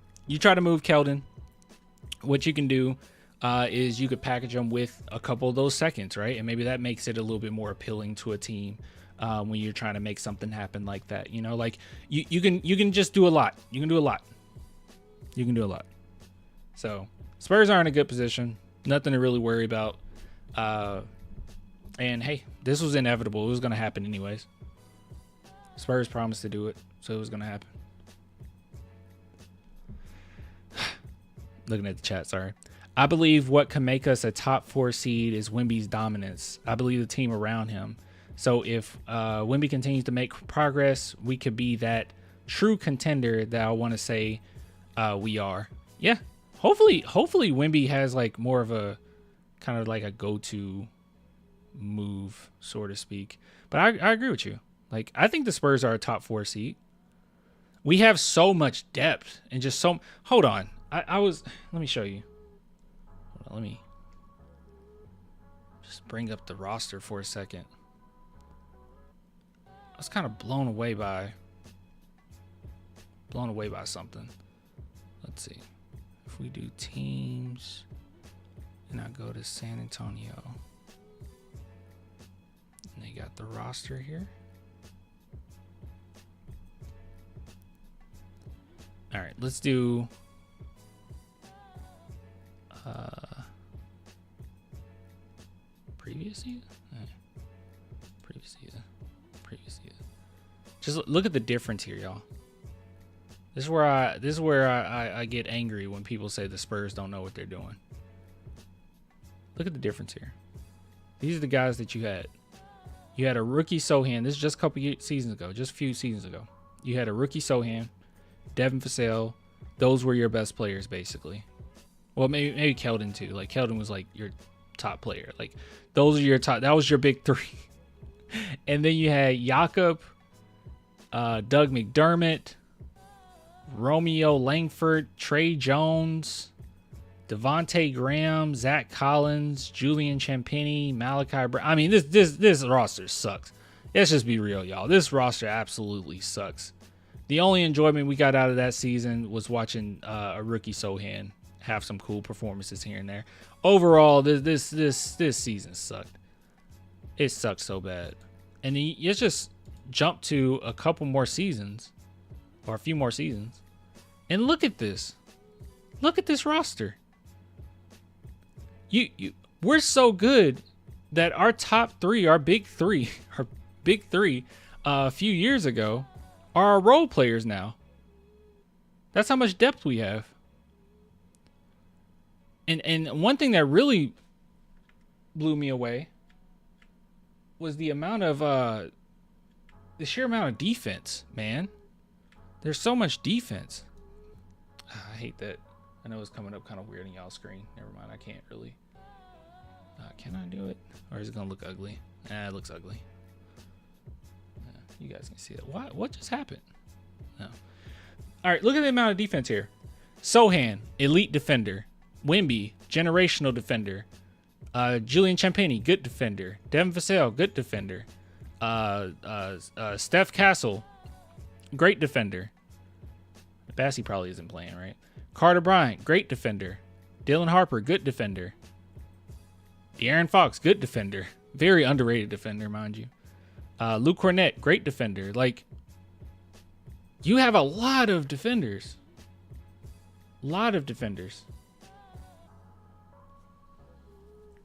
A: What you can do is you could package them with a couple of those seconds, right? And maybe that makes it a little bit more appealing to a team when you're trying to make something happen like that. Like you can just do a lot. You can do a lot. So Spurs are in a good position. Nothing to really worry about. And hey, this was inevitable. It was going to happen anyways. Spurs promised to do it, so it was going to happen. Looking at the chat, sorry. I believe what can make us a top 4 seed is Wemby's dominance. I believe the team around him. So if Wemby continues to make progress, we could be that true contender that I want to say we are. Yeah. Hopefully Wemby has like more of a kind of like a go-to move, so to speak. But I agree with you. Like, I think the Spurs are a top 4 seed. We have so much depth and just so. Hold on. Let me show you. Hold on, let me just bring up the roster for a second. I was kind of blown away by something. Let's see. If we do teams and I go to San Antonio, and they got the roster here. All right, let's do previous season. Previous season. Just look at the difference here, y'all. This is where I get angry when people say the Spurs don't know what they're doing. Look at the difference here. These are the guys that you had. You had a rookie Sohan. This is just a couple seasons ago, just a few seasons ago. You had a rookie Sohan, Devin Vassell. Those were your best players, basically. Well, maybe Keldon too. Like, Keldon was like your top player. Like, those are your top. That was your big 3. And then you had Jakob, Doug McDermott, Romeo Langford, Trey Jones, Devontae Graham, Zach Collins, Julian Champagnie, Malachi Brown. I mean, this roster sucks. let's just be real, y'all. This roster absolutely sucks. The only enjoyment we got out of that season was watching a rookie Sohan have some cool performances here and there. Overall, this season sucked. It sucked so bad. And you just jump to a couple more seasons, or a few more seasons, and look at this. Look at this roster. We're so good that our top three, our big three, a few years ago, are our role players now. That's how much depth we have. And one thing that really blew me away was the sheer amount of defense, man. There's so much defense. I hate that. I know it's coming up kind of weird on y'all's screen. Never mind, I can't really. Can I do it? Or is it gonna look ugly? It looks ugly. You guys can see it. What just happened? No. All right, look at the amount of defense here. Sohan, elite defender. Wemby, generational defender. Julian Champagny, good defender. Devin Vassell, good defender. Steph Castle, great defender. Bassey probably isn't playing, right? Carter Bryant, great defender. Dylan Harper, good defender. De'Aaron Fox, good defender. Very underrated defender, mind you. Luke Cornett, great defender. Like, you have a lot of defenders. Lot of defenders.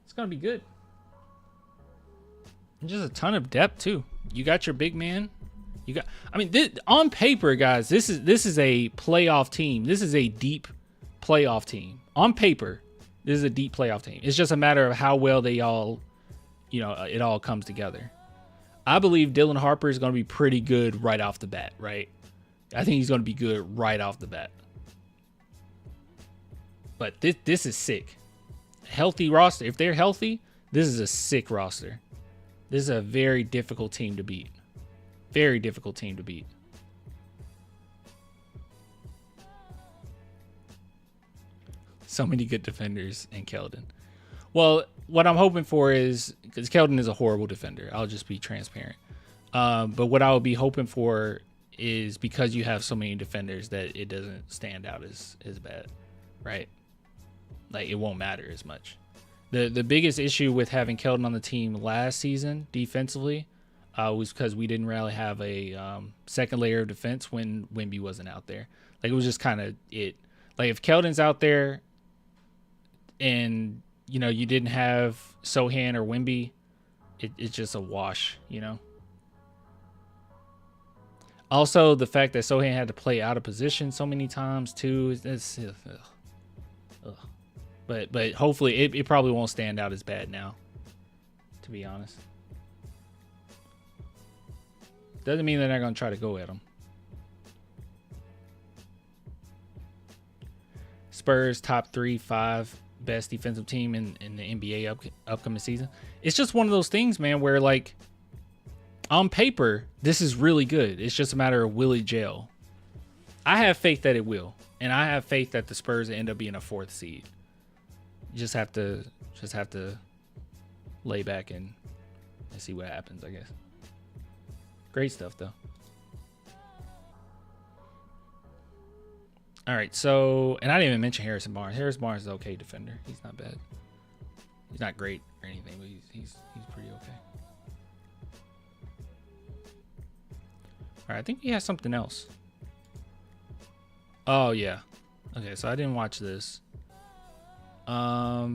A: It's going to be good. And just a ton of depth, too. You got your big man. On paper, guys, this is a playoff team. This is a deep playoff team. On paper, this is a deep playoff team. It's just a matter of how well they all, it all comes together. I believe Dylan Harper is going to be pretty good right off the bat, right? I think he's going to be good right off the bat. But this is sick. Healthy roster. If they're healthy, this is a sick roster. This is a very difficult team to beat. Very difficult team to beat. So many good defenders in Keldon. Well, what I'm hoping for is, because Keldon is a horrible defender, I'll just be transparent. But what I would be hoping for is, because you have so many defenders, that it doesn't stand out as bad, right? Like, it won't matter as much. The biggest issue with having Keldon on the team last season defensively was because we didn't really have a second layer of defense when Wemby wasn't out there. Like, it was just kind of it. Like, if Keldon's out there and, you didn't have Sohan or Wemby, it's just a wash, Also, the fact that Sohan had to play out of position so many times, too, But hopefully it probably won't stand out as bad now, to be honest. Doesn't mean they're not going to try to go at him. Spurs top 3-5 best defensive team in the NBA upcoming season. It's just one of those things, man, where, like, on paper, this is really good. It's just a matter of will it gel. I have faith that it will. And I have faith that the Spurs end up being a 4th seed. You just have to lay back and see what happens, I guess. Great stuff, though. All right, so, and I didn't even mention Harrison Barnes. Harrison Barnes is an okay defender. He's not bad. He's not great or anything, but he's pretty okay. All right, I think he has something else. Oh, yeah. Okay, so I didn't watch this. All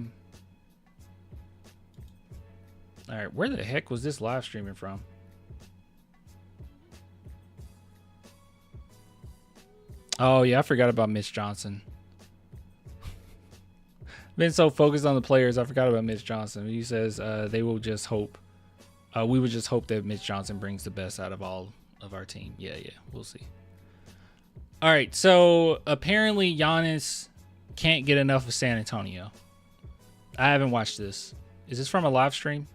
A: right, where the heck was this live streaming from? Oh, yeah, I forgot about Mitch Johnson. Been so focused on the players, I forgot about Mitch Johnson. He says we will just hope that Mitch Johnson brings the best out of all of our team. Yeah, we'll see. All right, so apparently Giannis can't get enough of San Antonio. I haven't watched this. Is this from a live stream?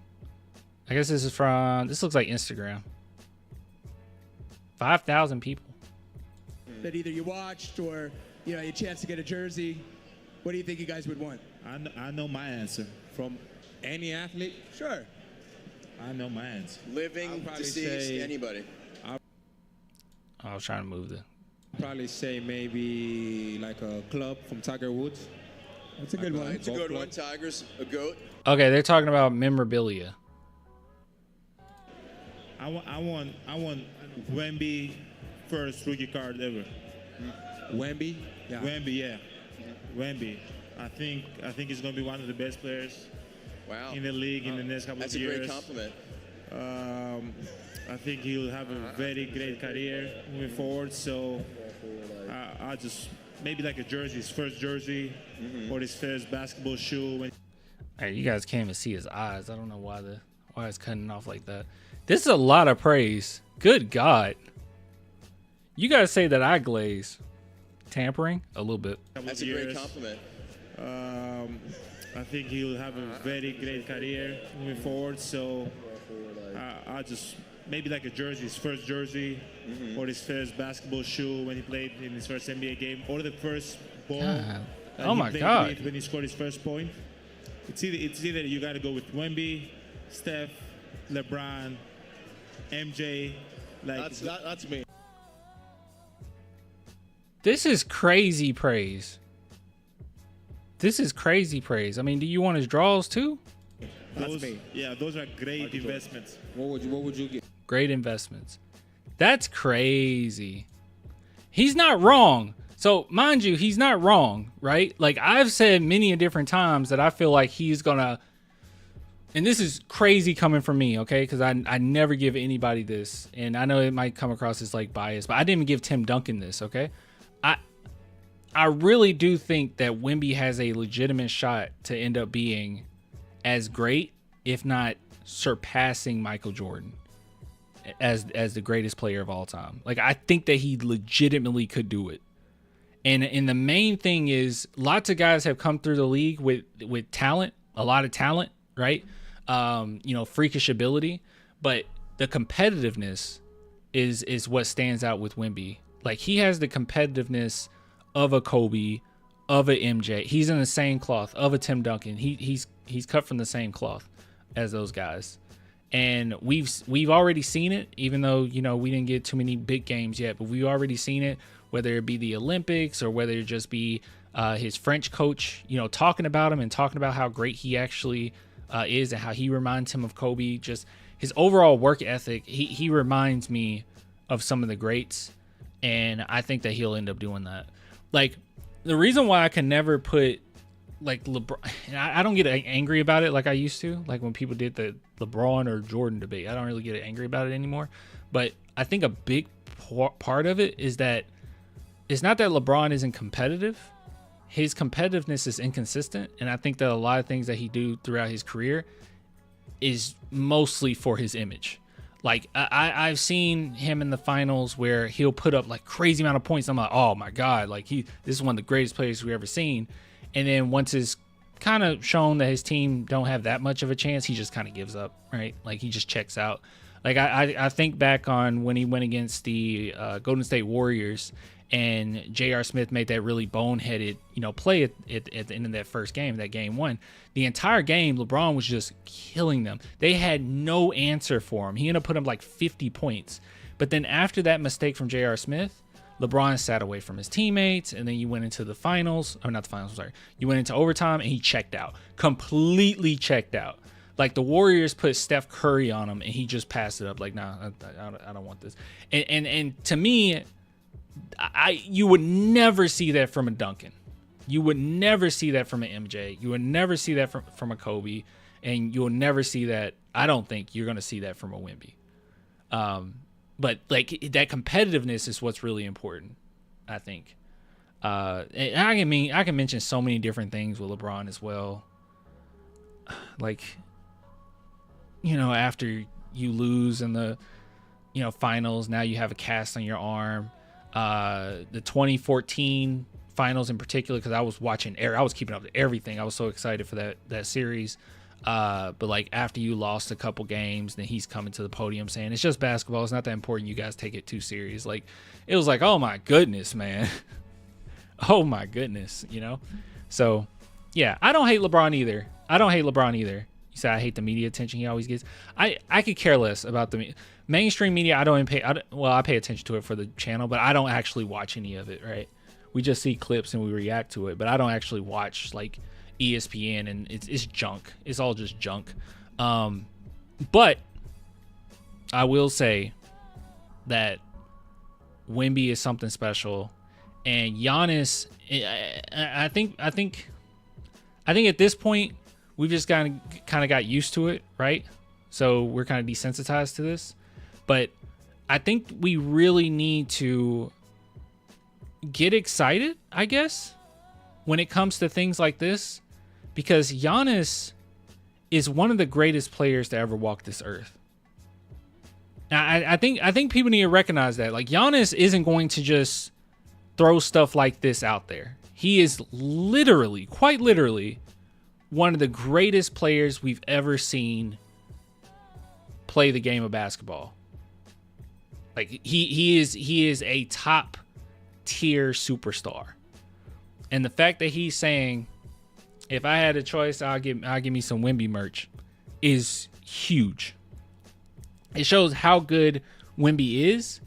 A: I guess this looks like Instagram. 5,000 people.
D: That either you watched or, a chance to get a jersey. What do you think you guys would want?
E: I know my answer.
F: From any athlete?
D: Sure.
E: I know my answer.
F: Living, deceased, anybody.
A: I was trying to move the.
E: Probably say maybe like a club from Tiger Woods. That's a good one.
F: It's a good one. Tigers, a goat.
A: Okay, they're talking about memorabilia.
E: I want Wemby first rookie card ever.
D: Wemby? Yeah.
E: Wemby, yeah. Wemby. I think he's gonna be one of the best players in the league in the next couple of years.
F: That's a great compliment.
E: I think he'll have a very great career moving forward. So I just maybe like a jersey, his first jersey, or his first basketball shoe.
A: Hey, you guys can't even see his eyes. I don't know why it's cutting off like that. This is a lot of praise. Good God. You guys say that I glaze. Tampering? A little bit.
F: That's a great compliment.
E: I think he'll have a very great career moving forward. So I just maybe like a jersey, his first jersey, or his first basketball shoe when he played in his first NBA game, or the first ball.
A: Oh my God!
E: When he scored his first point. It's either you got to go with Wemby, Steph, LeBron, MJ. Like
F: that's me.
A: This is crazy praise. This is crazy praise. I mean, do you want his draws too?
E: That's me. Yeah, those are great investments.
D: What would you get?
A: Great investments. That's crazy. He's not wrong. So, mind you, he's not wrong, right? Like, I've said many different times that I feel like he's gonna, and this is crazy coming from me, okay? Because I never give anybody this, and I know it might come across as like bias, but I didn't even give Tim Duncan this, okay? I really do think that Wemby has a legitimate shot to end up being as great, if not surpassing Michael Jordan as the greatest player of all time. Like, I think that he legitimately could do it. And the main thing is, lots of guys have come through the league with talent, a lot of talent, right? Freakish ability, but the competitiveness is what stands out with Wemby. Like, he has the competitiveness of a Kobe, of a MJ. He's in the same cloth of a Tim Duncan. He's cut from the same cloth as those guys. And we've already seen it, even though, we didn't get too many big games yet, but we've already seen it, whether it be the Olympics or whether it just be his French coach, talking about him and talking about how great he actually is and how he reminds him of Kobe. Just his overall work ethic. He reminds me of some of the greats, and I think that he'll end up doing that. Like, the reason why I can never put like LeBron, I don't get angry about it like I used to, like when people did the LeBron or Jordan debate. I don't really get angry about it anymore. But I think a big part of it is that it's not that LeBron isn't competitive. His competitiveness is inconsistent, and I think that a lot of things that he do throughout his career is mostly for his image. Like, I've seen him in the finals where he'll put up like crazy amount of points. I'm like, oh my God, like this is one of the greatest players we've ever seen. And then once it's kind of shown that his team don't have that much of a chance, he just kind of gives up, right? Like, he just checks out. Like, I think back on when he went against the Golden State Warriors, and J.R. Smith made that really boneheaded, play at the end of that first game, that game one. The entire game, LeBron was just killing them. They had no answer for him. He ended up putting up like 50 points. But then after that mistake from J.R. Smith, LeBron sat away from his teammates, and then you went into the finals, or not the finals, sorry. You went into overtime, and he checked out. Completely checked out. Like, the Warriors put Steph Curry on him, and he just passed it up. Like, nah, I don't want this. And to me, you would never see that from a Duncan. You would never see that from an MJ. You would never see that from a Kobe. And you'll never see that. I don't think you're going to see that from a Wemby. But like, that competitiveness is what's really important, I think. And I can mention so many different things with LeBron as well. Like, after you lose in the, finals, now you have a cast on your arm. The 2014 finals in particular, because I was I was keeping up with everything. I was so excited for that series. But like, after you lost a couple games, then he's coming to the podium saying it's just basketball, it's not that important, you guys take it too serious. Like, it was like, oh my goodness, man. Oh my goodness, So yeah, I don't hate LeBron either. You said I hate the media attention he always gets. I could care less about the mainstream media. I pay attention to it for the channel, but I don't actually watch any of it, right? We just see clips and we react to it, but I don't actually watch like ESPN, and it's junk. It's all just junk. But I will say that Wemby is something special, and Giannis, I think at this point we've just kind of got used to it, right? So we're kind of desensitized to this, but I think we really need to get excited, I guess, when it comes to things like this, because Giannis is one of the greatest players to ever walk this earth. Now, I think people need to recognize that. Like, Giannis isn't going to just throw stuff like this out there. He is literally, quite literally, one of the greatest players we've ever seen play the game of basketball. Like, he is a top tier superstar. And the fact that he's saying, if I had a choice, I'll give me some Wemby merch, is huge. It shows how good Wemby is,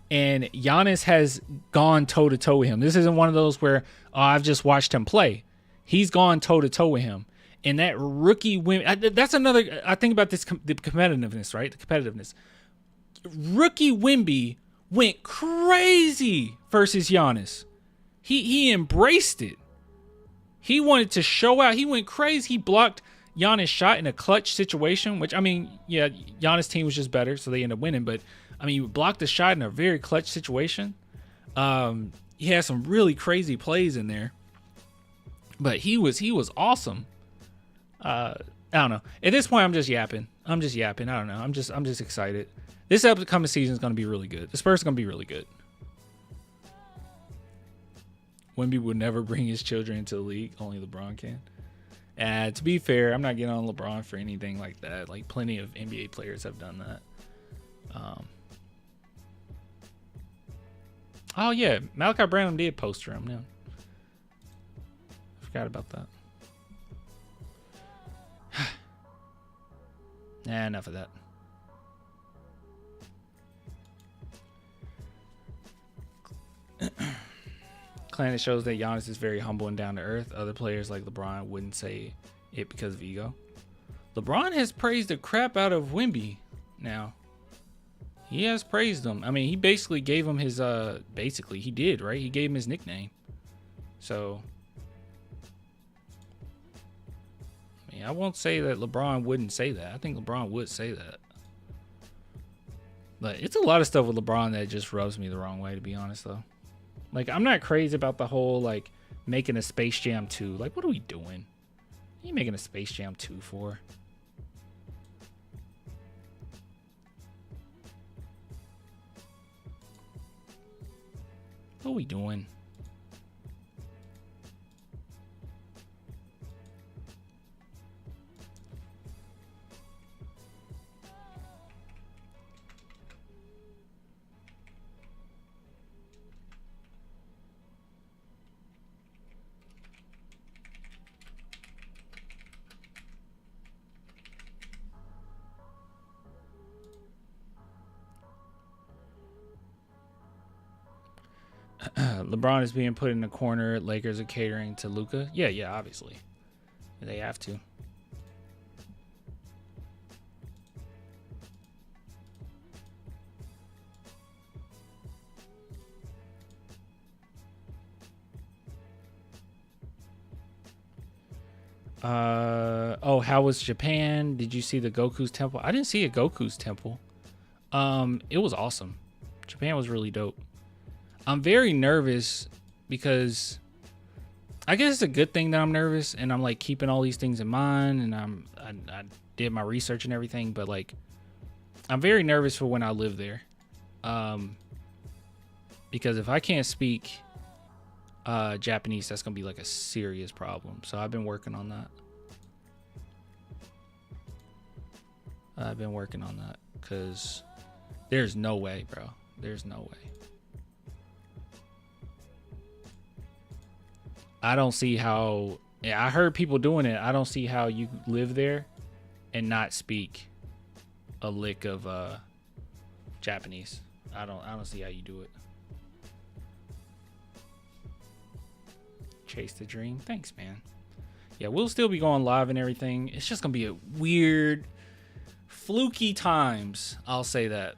A: and Giannis has gone toe to toe with him. This isn't one of those where I've just watched him play. He's gone toe to toe with him, and that rookie Wemby. That's another. I think about this the competitiveness, right? The competitiveness. Rookie Wemby went crazy versus Giannis. He embraced it. He wanted to show out. He went crazy. He blocked Giannis' shot in a clutch situation, which, I mean, yeah, Giannis' team was just better, so they ended up winning. But, I mean, you blocked the shot in a very clutch situation. He had some really crazy plays in there. But he was awesome. I don't know. At this point, I'm just yapping. I don't know. I'm just excited. This upcoming season is going to be really good. The Spurs are going to be really good. Wemby would never bring his children into the league. Only LeBron can. To be fair, I'm not getting on LeBron for anything like that. Like, plenty of NBA players have done that. Oh, yeah. Malachi Branham did poster him. Yeah. Forgot about that. Enough of that. Planet shows that Giannis is very humble and down to earth. Other players like LeBron wouldn't say it because of ego. LeBron has praised the crap out of Wemby now. He has praised him. I mean, he basically gave him his, he did, right? He gave him his nickname. So, I mean, I won't say that LeBron wouldn't say that. I think LeBron would say that. But it's a lot of stuff with LeBron that just rubs me the wrong way, to be honest, though. Like, I'm not crazy about the whole, like, making a Space Jam 2. Like, what are we doing? What are you making a Space Jam 2 for? What are we doing? LeBron is being put in the corner. Lakers are catering to Luka. Yeah, obviously. They have to. How was Japan? Did you see the Goku's temple? I didn't see a Goku's temple. It was awesome. Japan was really dope. I'm very nervous because I guess it's a good thing that I'm nervous and I'm like keeping all these things in mind, and I did my research and everything, but like I'm very nervous for when I live there. Because if I can't speak Japanese, that's gonna be like a serious problem. So I've been working on that. Because there's no way, bro. There's no way. I don't see how. Yeah, I heard people doing it. I don't see how you live there and not speak a lick of Japanese. I don't see how you do it. Chase the dream. Thanks, man. Yeah, we'll still be going live and everything. It's just gonna be a weird, fluky times. I'll say that.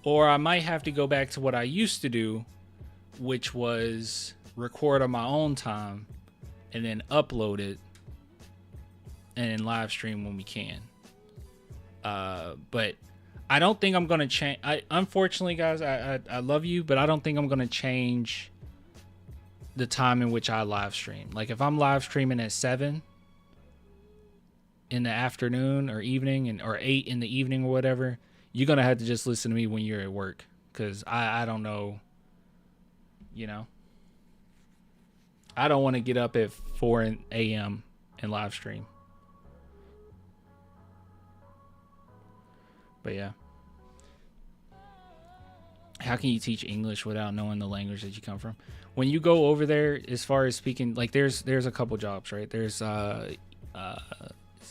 A: Or I might have to go back to what I used to do, which was record on my own time and then upload it and then live stream when we can. But I don't think I'm gonna change. Unfortunately, guys, I love you, but I don't think I'm gonna change the time in which I live stream. Like if I'm live streaming at 7 in the afternoon or evening or 8 in the evening or whatever, you're gonna have to just listen to me when you're at work, because I don't know, you know, I don't want to get up at 4 a.m. and live stream. But yeah, how can you teach English without knowing the language that you come from? When you go over there, as far as speaking, like there's a couple jobs, right? There's is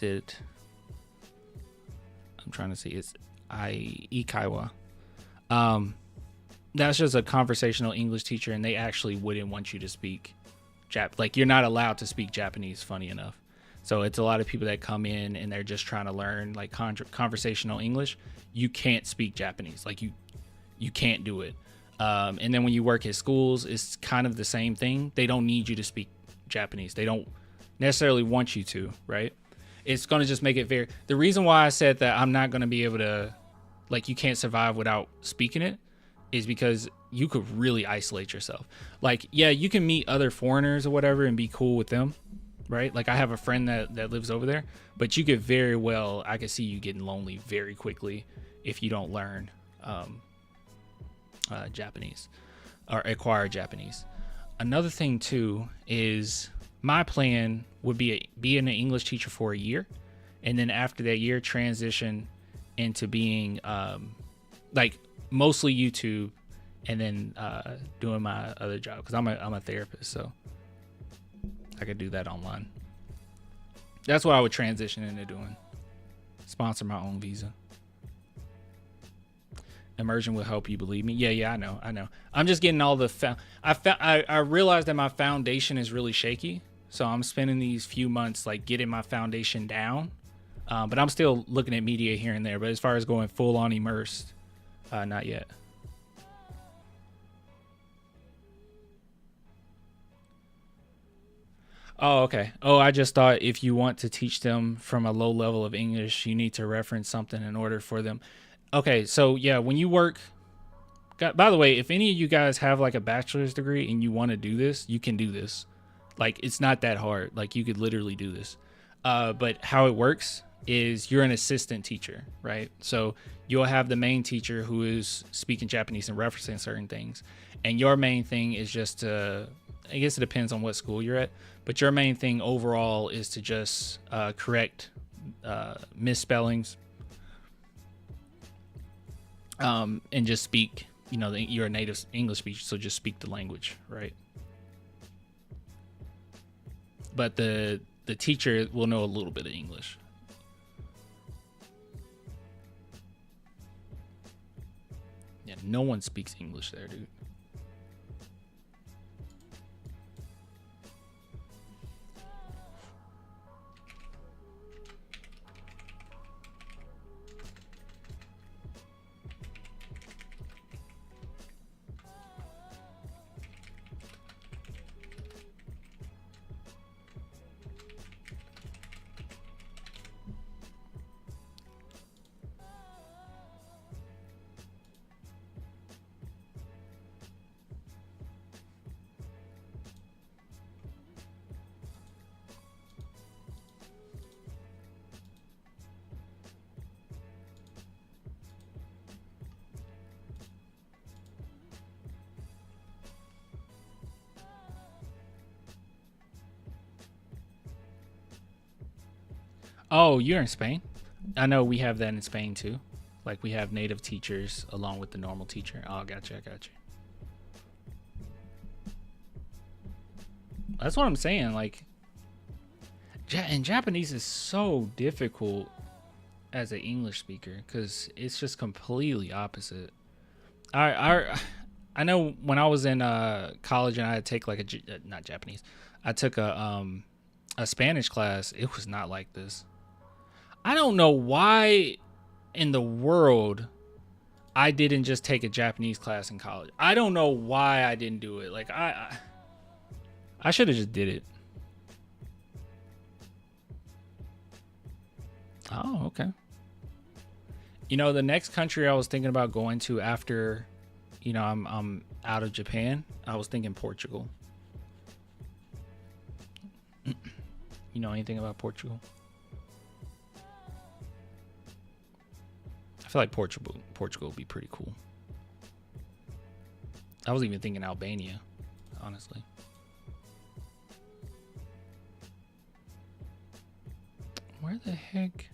A: it, I'm trying to see, it's Ikaiwa. That's just a conversational English teacher, and they actually wouldn't want you to speak like you're not allowed to speak Japanese, funny enough. So it's a lot of people that come in and they're just trying to learn like conversational English. You can't speak Japanese, like you can't do it. And then when you work at schools, it's kind of the same thing. They don't need you to speak Japanese. They don't necessarily want you to, right? It's going to just make it very... The reason why I said that I'm not going to be able to... Like, you can't survive without speaking it is because you could really isolate yourself. Like, yeah, you can meet other foreigners or whatever and be cool with them, right? Like, I have a friend that lives over there, but you could very well... I could see you getting lonely very quickly if you don't learn... Japanese or acquire Japanese. Another thing too is my plan would be being an English teacher for a year, and then after that year transition into being like mostly YouTube, and then doing my other job, because I'm a therapist, so I could do that online. That's what I would transition into doing. Sponsor my own visa. Immersion will help you, believe me. Yeah, I know. I'm just getting all the I realized that my foundation is really shaky, so I'm spending these few months like getting my foundation down. But I'm still looking at media here and there. But as far as going full on immersed, not yet. Oh, okay. Oh, I just thought if you want to teach them from a low level of English, you need to reference something in order for them. Okay, so yeah, when you work, by the way, if any of you guys have like a bachelor's degree and you want to do this, you can do this. Like, it's not that hard. Like, you could literally do this. But how it works is you're an assistant teacher, right? So you'll have the main teacher who is speaking Japanese and referencing certain things. And your main thing is just to, I guess it depends on what school you're at, but your main thing overall is to just correct misspellings. And just speak, you know, you're a native English speaker, so just speak the language, right? But the teacher will know a little bit of English. Yeah, no one speaks English there, dude. Oh, you're in Spain? I know we have that in Spain too. Like, we have native teachers along with the normal teacher. Oh, I got you. That's what I'm saying. Like, And Japanese is so difficult as an English speaker because it's just completely opposite. I know when I was in college and I had to take like not Japanese, I took a Spanish class. It was not like this. I don't know why in the world I didn't just take a Japanese class in college. I don't know why I didn't do it. Like I should have just did it. Oh, okay. You know, the next country I was thinking about going to after, you know, I'm out of Japan, I was thinking Portugal. You know anything about Portugal? I feel like Portugal would be pretty cool. I was even thinking Albania, honestly. Where the heck?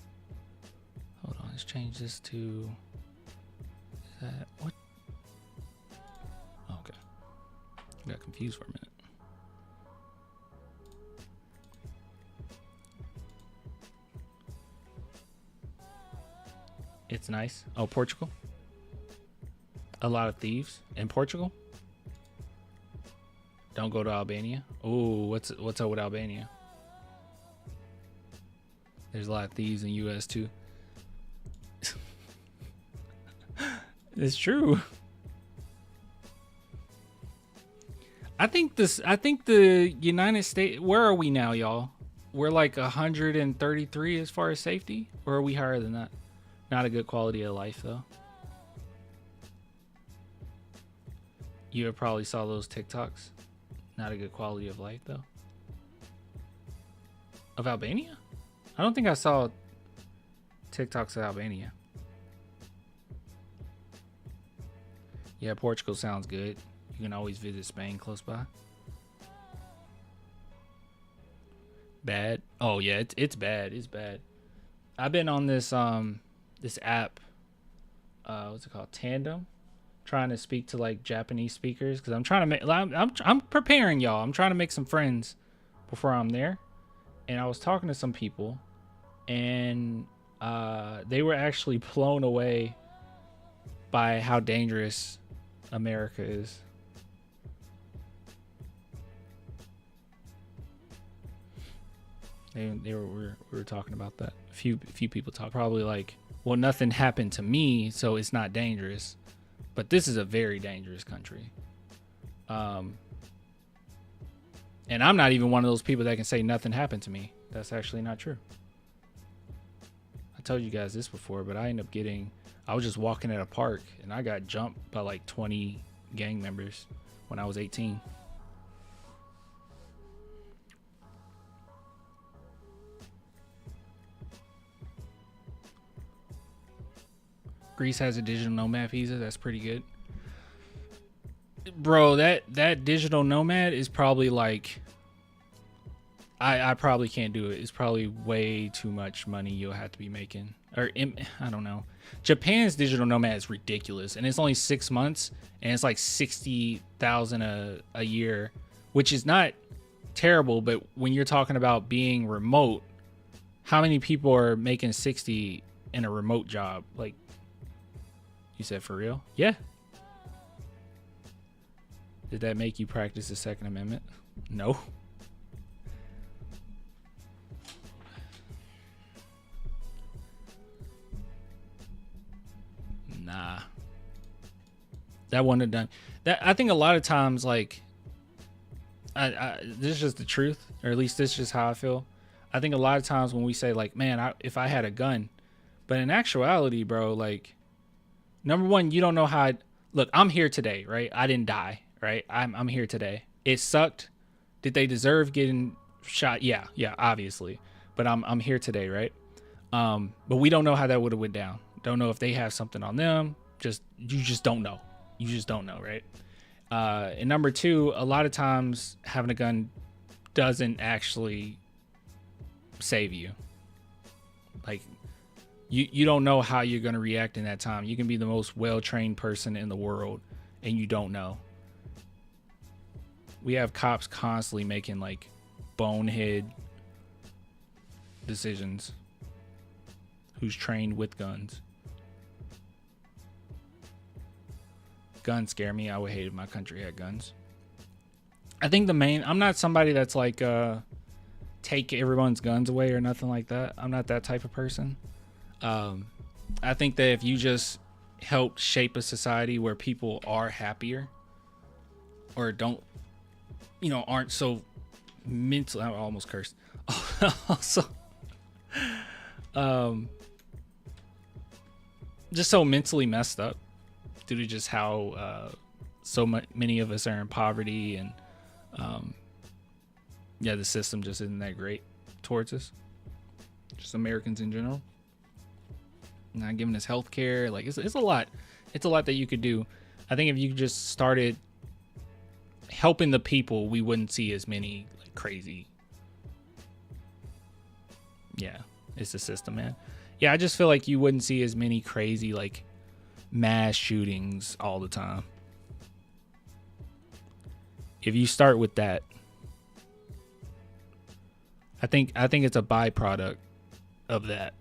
A: Hold on, let's change this to. Is that what? Oh, okay. I got confused for a minute. It's nice. Oh, Portugal. A lot of thieves in Portugal. Don't go to Albania. Oh, what's up with Albania? There's a lot of thieves in US too. It's true. I think the United States, where are we now, y'all? We're like 133 as far as safety, or are we higher than that? Not a good quality of life though. You probably saw those TikToks. Not a good quality of life though. Of Albania? I don't think I saw TikToks of Albania. Yeah, Portugal sounds good. You can always visit Spain close by. Bad? Oh yeah, it's bad. It's bad. I've been on this this app. What's it called? Tandem. Trying to speak to like Japanese speakers because I'm trying to make. I'm preparing y'all. I'm trying to make some friends before I'm there. And I was talking to some people, and they were actually blown away by how dangerous America is. We were talking about that. A few people talk. Probably like, well, nothing happened to me, so it's not dangerous. But this is a very dangerous country. And I'm not even one of those people that can say nothing happened to me. That's actually not true. I told you guys this before, but I ended up I was just walking at a park and I got jumped by like 20 gang members when I was 18. Greece has a digital nomad visa. That's pretty good. Bro, that digital nomad is probably like, I probably can't do it. It's probably way too much money you'll have to be making. Or I don't know. Japan's digital nomad is ridiculous, and it's only 6 months, and it's like 60,000 a year, which is not terrible. But when you're talking about being remote, how many people are making 60 in a remote job? Like, you said for real? Yeah. Did that make you practice the Second Amendment? No. Nah. That wouldn't have done that. I think a lot of times, like, this is just the truth, or at least this is just how I feel. I think a lot of times when we say like, man, if I had a gun, but in actuality, bro, like, number one, you don't know how. Look, I'm here today, right? I didn't die, right? I'm here today. It sucked. Did they deserve getting shot? Yeah, obviously. But I'm here today, right? But we don't know how that would have went down. Don't know if they have something on them. You just don't know. You just don't know, right? And number two, a lot of times having a gun doesn't actually save you. Like, you don't know how you're going to react in that time. You can be the most well-trained person in the world, and you don't know. We have cops constantly making like bonehead decisions, who's trained with guns. Guns scare me. I would hate if my country had guns. I think I'm not somebody that's like take everyone's guns away or nothing like that. I'm not that type of person. I think that if you just help shape a society where people are happier or don't, aren't so mentally, I almost cursed. Also, just so mentally messed up due to just how many of us are in poverty, and the system just isn't that great towards us, just Americans in general. Not giving us health care, like it's a lot that you could do. I think if you just started helping the people, we wouldn't see as many like crazy. Yeah, it's the system, man. Yeah, I just feel like you wouldn't see as many crazy like mass shootings all the time if you start with that. I think it's a byproduct of that.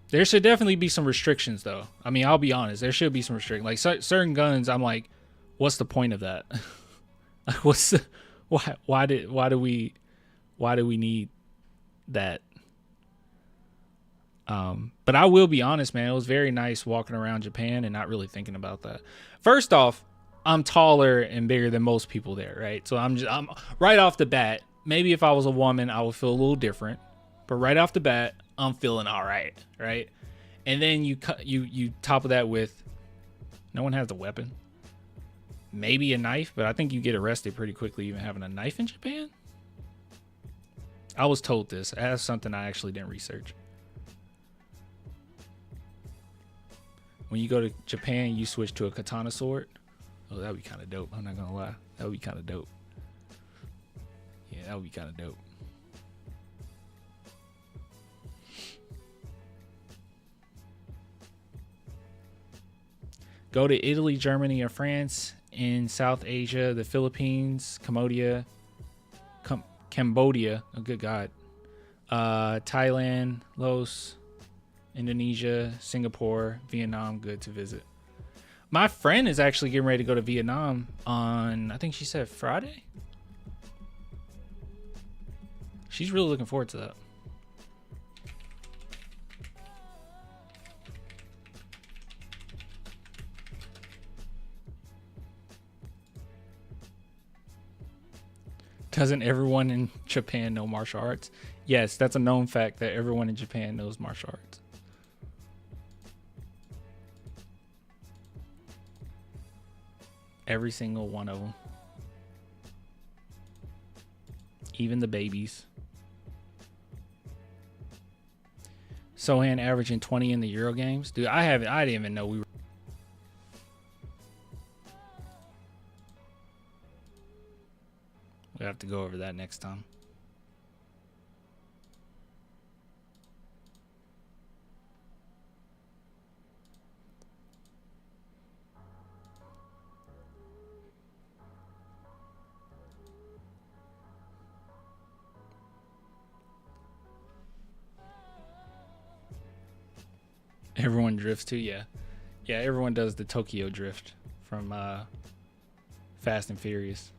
A: There should definitely be some restrictions, though. I mean, I'll be honest. There should be some restrictions. Like certain guns, I'm like, what's the point of that? Why do we need that? But I will be honest, man. It was very nice walking around Japan and not really thinking about that. First off, I'm taller and bigger than most people there, right? So I'm right off the bat. Maybe if I was a woman, I would feel a little different. But right off the bat, I'm feeling all right? And then you top of that with no one has a weapon, maybe a knife, but I think you get arrested pretty quickly even having a knife in Japan. I was told this. That's something I actually didn't research. When you go to Japan, you switch to a katana sword. Oh, that would be kind of dope. I'm not gonna lie. That would be kind of dope. Yeah, that would be kind of dope. Go to Italy, Germany, or France. In South Asia, the Philippines, Cambodia. Oh, good God. Thailand, Laos, Indonesia, Singapore, Vietnam, good to visit. My friend is actually getting ready to go to Vietnam on, I think she said Friday. She's really looking forward to that. Doesn't everyone in Japan know martial arts? Yes, that's a known fact that everyone in Japan knows martial arts. Every single one of them. Even the babies. Sohan averaging 20 in the Euro games. Dude, I didn't even know we were. We'll have to go over that next time. Everyone drifts too, yeah. Yeah, everyone does the Tokyo drift from Fast and Furious.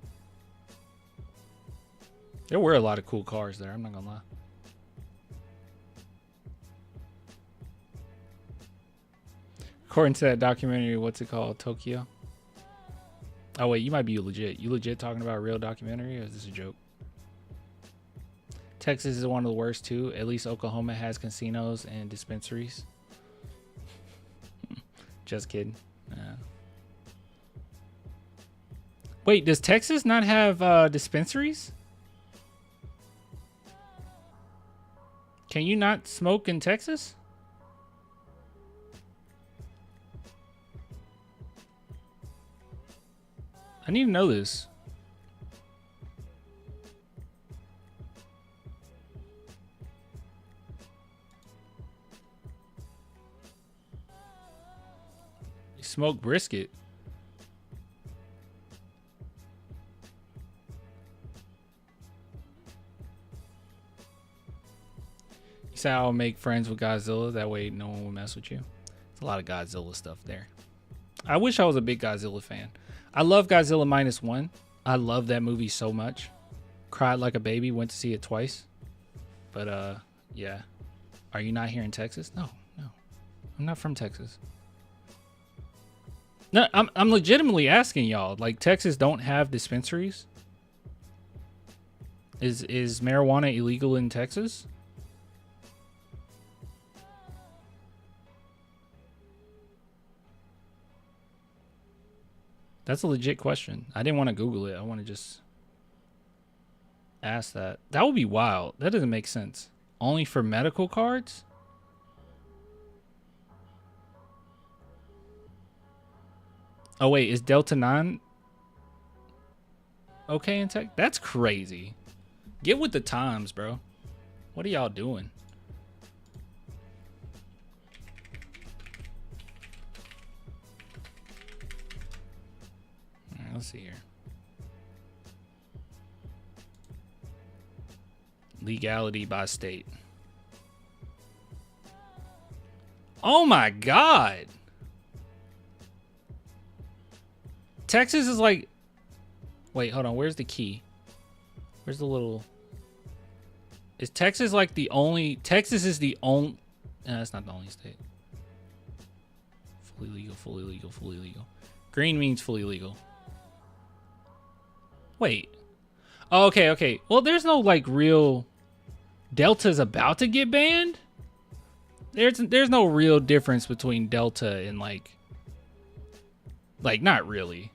A: There were a lot of cool cars there, I'm not gonna lie. According to that documentary, what's it called? Tokyo? Oh wait, you might be legit. You legit talking about a real documentary, or is this a joke? Texas is one of the worst too. At least Oklahoma has casinos and dispensaries. Just kidding. Wait, does Texas not have dispensaries? Can you not smoke in Texas? I need to know this. You smoke brisket. You say I'll make friends with Godzilla. That way no one will mess with you. There's a lot of Godzilla stuff there. I wish I was a big Godzilla fan. I love Godzilla -1. I love that movie so much. Cried like a baby. Went to see it twice. But yeah. Are you not here in Texas? No. I'm not from Texas. No, I'm legitimately asking y'all. Like, Texas don't have dispensaries? Is marijuana illegal in Texas? That's a legit question. I didn't want to Google it. I want to just ask that. That would be wild. That doesn't make sense. Only for medical cards? Oh, wait. Is Delta 9 okay in tech? That's crazy. Get with the times, bro. What are y'all doing? All right, let's see here. Legality by state. Oh my God. Texas is like... Wait, hold on. Where's the key? Where's the little... Is Texas like the only... Texas is the only... No, that's not the only state. Fully legal, fully legal, fully legal. Green means fully legal. Wait. Oh, okay. Well, there's no like real... Delta's about to get banned? There's no real difference between Delta and like... Like, not really.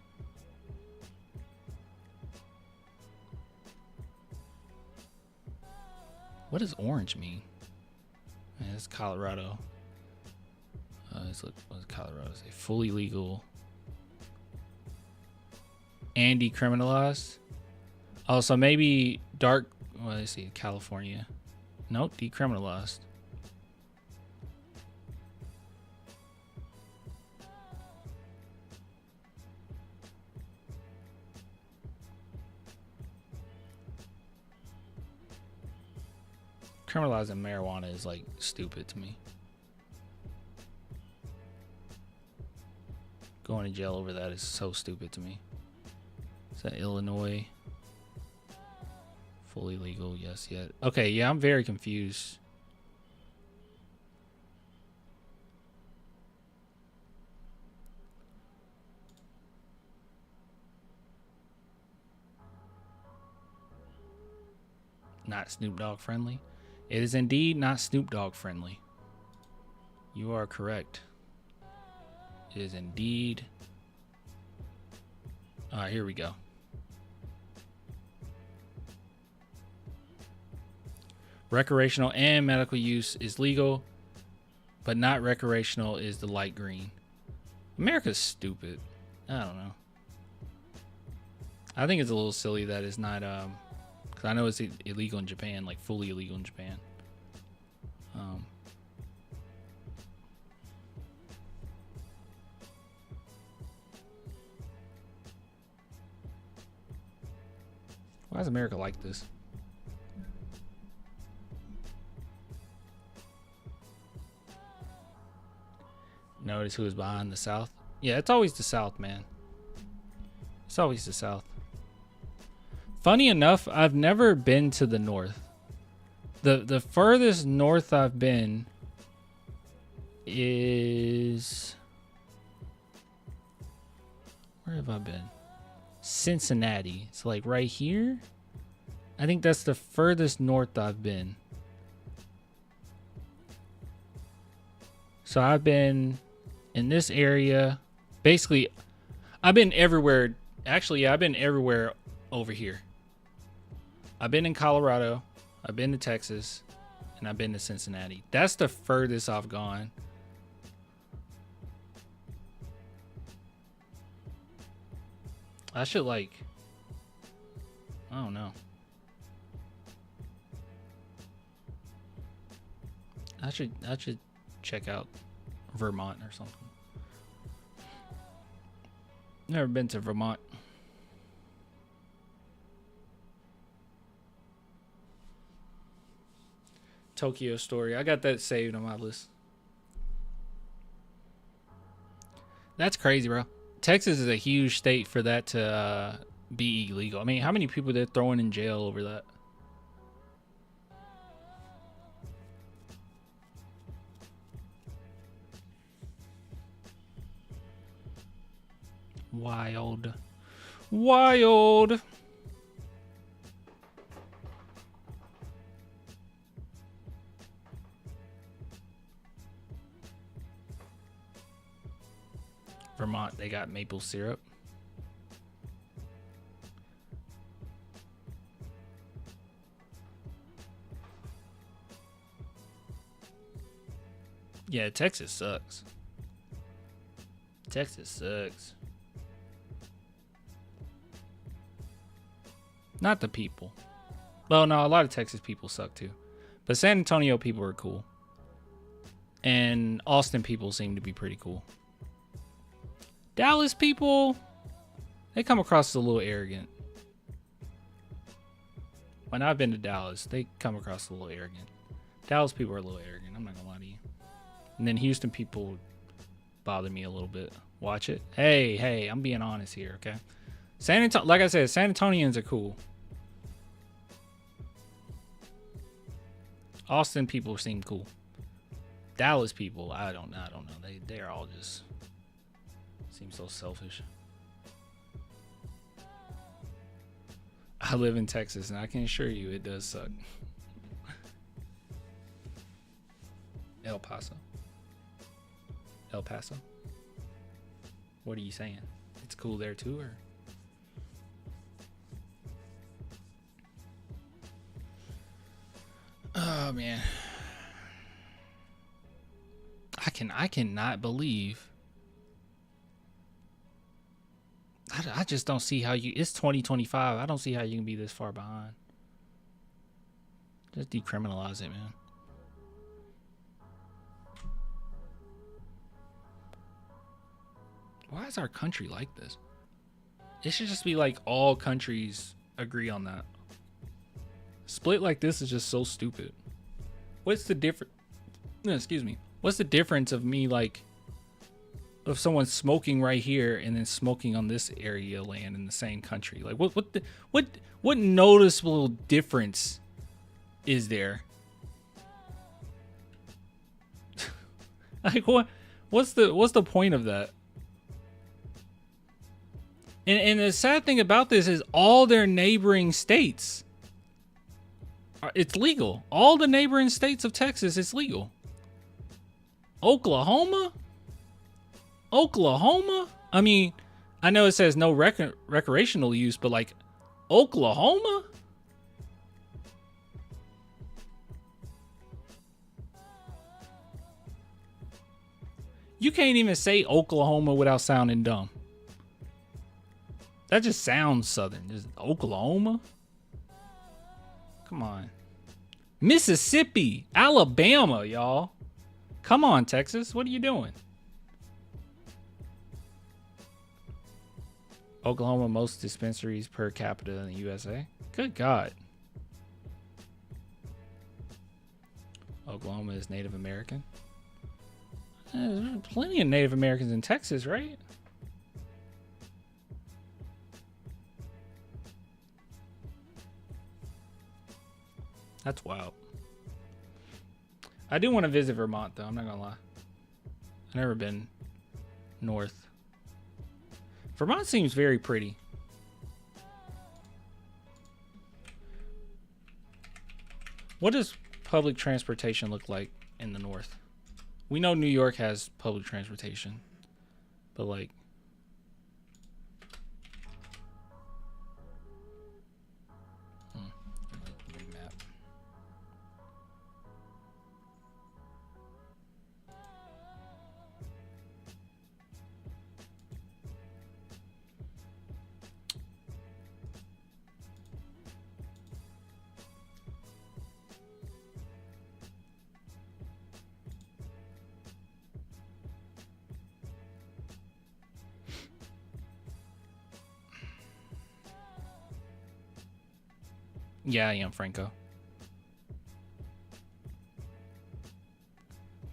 A: What does orange mean? Man, it's Colorado. Let's look. What does Colorado say? Fully legal and decriminalized. Oh, so maybe dark. Well, let's see. California. Nope, decriminalized. Criminalizing marijuana is like stupid to me. Going to jail over that is so stupid to me. Is that Illinois? Fully legal, yes, yet. Okay, yeah, I'm very confused. Not Snoop Dogg friendly. It is indeed not Snoop Dogg friendly. You are correct. It is indeed. All right, here we go. Recreational and medical use is legal, but not recreational is the light green. America's stupid. I don't know. I think it's a little silly that it's not, because I know it's illegal in Japan, like fully illegal in Japan. Why is America like this? Notice who is behind the South? Yeah, it's always the South, man. It's always the South. Funny enough, I've never been to the North. The furthest north I've been is... Where have I been? Cincinnati. So like right here? I think that's the furthest north I've been. So I've been in this area. Basically, I've been everywhere. Actually, yeah, I've been everywhere over here. I've been in Colorado. I've been to Texas. And I've been to Cincinnati. That's the furthest I've gone. I should like... I don't know. I should check out Vermont or something. Never been to Vermont. Tokyo Story. I got that saved on my list. That's crazy, bro. Texas is a huge state for that to be illegal. I mean, how many people they're throwing in jail over that? Wild. Wild. Vermont, they got maple syrup. Yeah, Texas sucks. Texas sucks. Not the people. Well, no, a lot of Texas people suck too. But San Antonio people are cool. And Austin people seem to be pretty cool. Dallas people, they come across as a little arrogant. When I've been to Dallas, they come across a little arrogant. Dallas people are a little arrogant, I'm not gonna lie to you. And then Houston people bother me a little bit. Watch it. Hey, I'm being honest here, okay? Like I said, San Antonians are cool. Austin people seem cool. Dallas people, I don't know. They're all just seem so selfish. I live in Texas and I can assure you it does suck. El Paso. What are you saying? It's cool there too, or? Oh man. I cannot believe. I just don't see how you. It's 2025. I don't see how you can be this far behind. Just decriminalize it, man. Why is our country like this? It should just be like all countries agree on that. Split like this is just so stupid. What's the difference? No, excuse me. What's the difference of me like of someone smoking right here and then smoking on this area of land in the same country? Like what noticeable difference is there? Like what's the point of that? And the sad thing about this is all their neighboring states, it's legal. All the neighboring states of Texas, it's legal. Oklahoma? I mean, I know it says no recreational use, but like Oklahoma? You can't even say Oklahoma without sounding dumb. That just sounds southern. Just Oklahoma? Come on. Mississippi, Alabama, y'all. Come on, Texas. What are you doing? Oklahoma, most dispensaries per capita in the USA. Good God. Oklahoma is Native American. There's plenty of Native Americans in Texas, right? That's wild. I do want to visit Vermont, though. I'm not going to lie. I've never been north. Vermont seems very pretty. What does public transportation look like in the north? We know New York has public transportation, but like, map. Yeah, I am, Franco.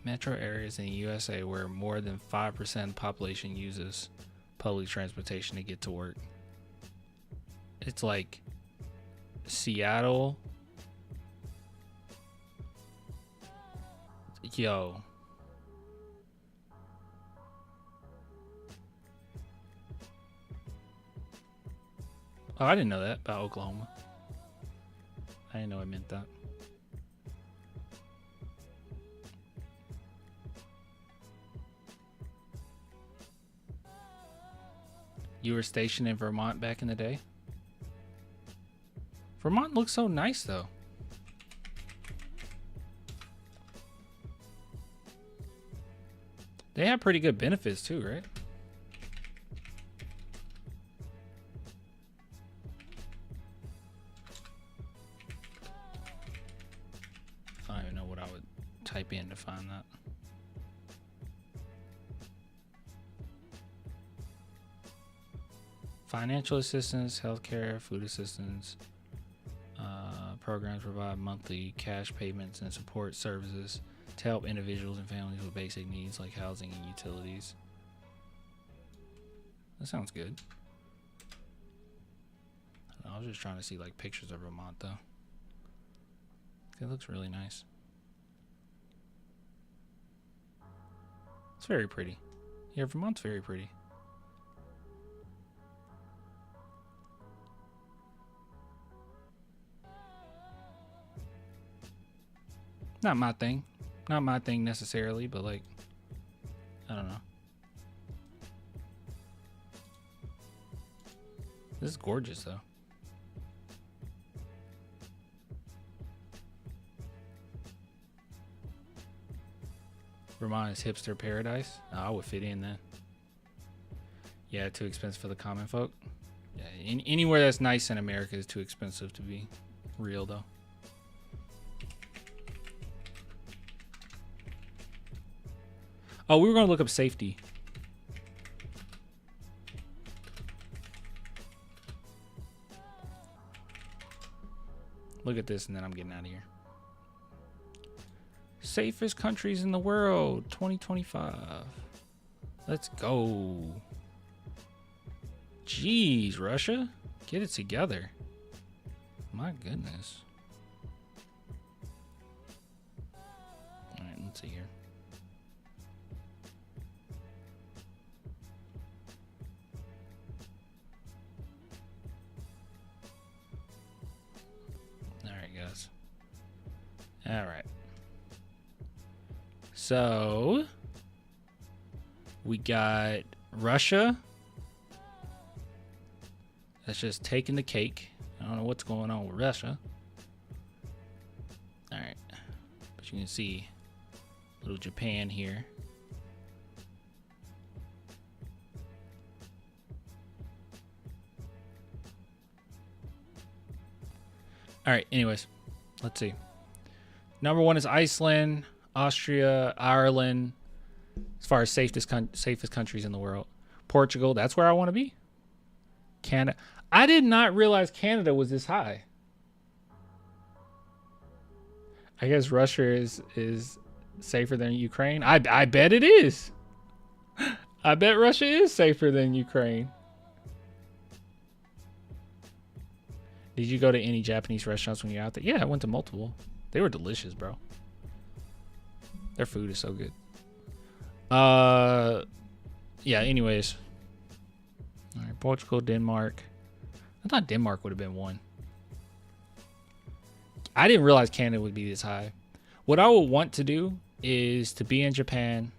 A: Metro areas in the USA where more than 5% of the population uses public transportation to get to work. It's like Seattle. Yo. Oh, I didn't know that about Oklahoma. I didn't know it meant that. You were stationed in Vermont back in the day? Vermont looks so nice, though. They have pretty good benefits, too, right? I don't even know what I would type in to find that. Financial assistance, healthcare, food assistance. Programs provide monthly cash payments and support services to help individuals and families with basic needs like housing and utilities. That sounds good. I was just trying to see like pictures of Vermont though. It looks really nice. It's very pretty. Yeah, Vermont's very pretty. Not my thing. Not my thing necessarily, but like, I don't know. This is gorgeous though. Vermont is hipster paradise. Oh, I would fit in then. Yeah, too expensive for the common folk. Yeah, anywhere that's nice in America is too expensive to be real though. Oh, we were going to look up safety. Look at this and then I'm getting out of here. Safest countries in the world, 2025. Let's go. Jeez, Russia, get it together. My goodness. All right, let's see here. All right. So we got Russia. That's just taking the cake. I don't know what's going on with Russia. All right. But you can see little Japan here. All right. Anyways, let's see. Number one is Iceland, Austria, Ireland, as far as safest countries in the world. Portugal, that's where I want to be. Canada. I did not realize Canada was this high. I guess Russia is safer than Ukraine. I bet it is. I bet Russia is safer than Ukraine. Did you go to any Japanese restaurants when you were out there? Yeah, I went to multiple. They were delicious, bro. Their food is so good. Yeah, anyways. All right, Portugal, Denmark. I thought Denmark would have been one. I didn't realize Canada would be this high. What I would want to do is to be in Japan,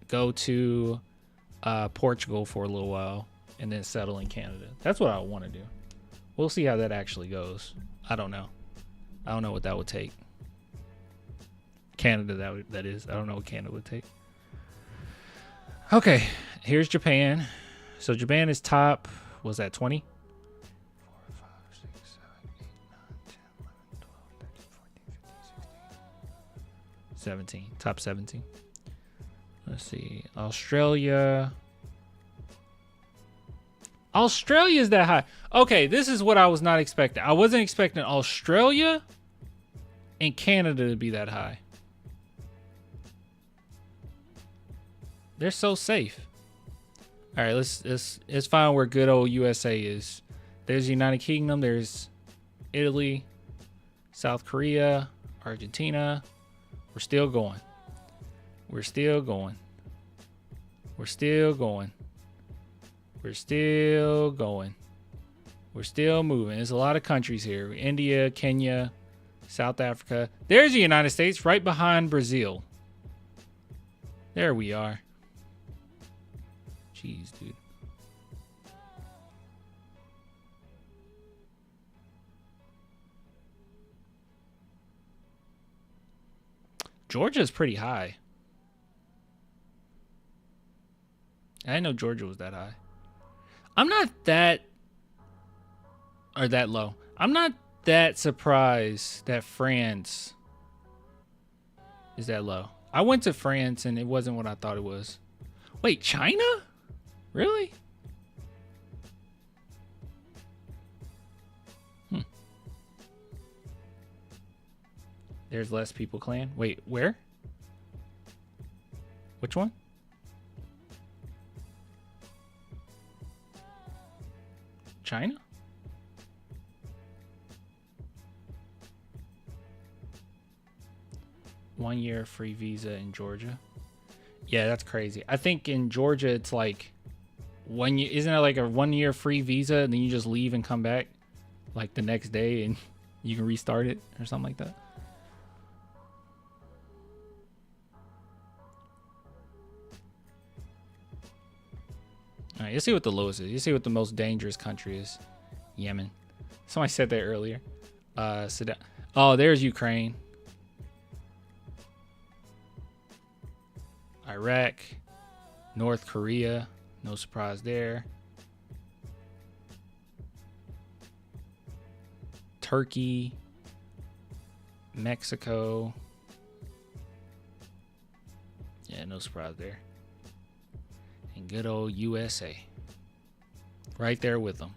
A: go to Portugal for a little while, and then settle in Canada. That's what I want to do. We'll see how that actually goes. I don't know. I don't know what that would take. Canada, that is. I don't know what Canada would take. Okay, here's Japan. So Japan is top, was that 20? 4, 5, 6, 7, 8, 9, 10, 11, 12, 13, 14, 15, 16, 17. Top 17. Let's see. Australia. Australia's that high. Okay, this is what I was not expecting. I wasn't expecting Australia and Canada to be that high. They're so safe. All right, let's find where good old USA is. There's the United Kingdom. There's Italy, South Korea, Argentina. We're still going. We're still going. We're still going. We're still going. We're still moving. There's a lot of countries here. India, Kenya, South Africa. There's the United States right behind Brazil. There we are. Jeez, dude. Georgia's pretty high. I didn't know Georgia was that high. I'm not that low. I'm not that surprised that France is that low. I went to France and it wasn't what I thought it was. Wait, China? Really? There's less people clan. Wait, where? Which one? China? One year free visa in Georgia. Yeah, that's crazy. I think in Georgia it's like isn't it like a 1 year free visa and then you just leave and come back like the next day and you can restart it or something like that? All right, you see what the lowest is. You see what the most dangerous country is. Yemen. Somebody said that earlier. Sudan. Oh, there's Ukraine. Iraq. North Korea. No surprise there. Turkey. Mexico. Yeah, no surprise there. And good old USA. Right there with them.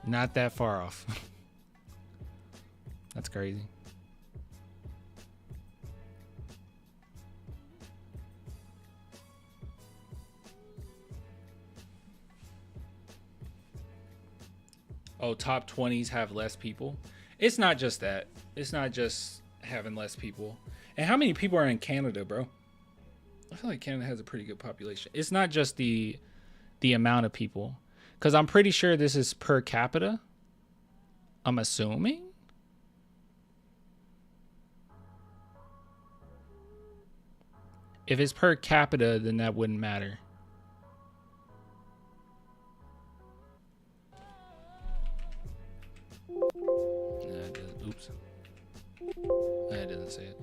A: Not that far off. That's crazy. Oh, top 20s have less people. It's not just that. It's not just having less people. And how many people are in Canada, bro? I feel like Canada has a pretty good population. It's not just the amount of people. Because I'm pretty sure this is per capita. I'm assuming. If it's per capita, then that wouldn't matter. Oops. That doesn't say it.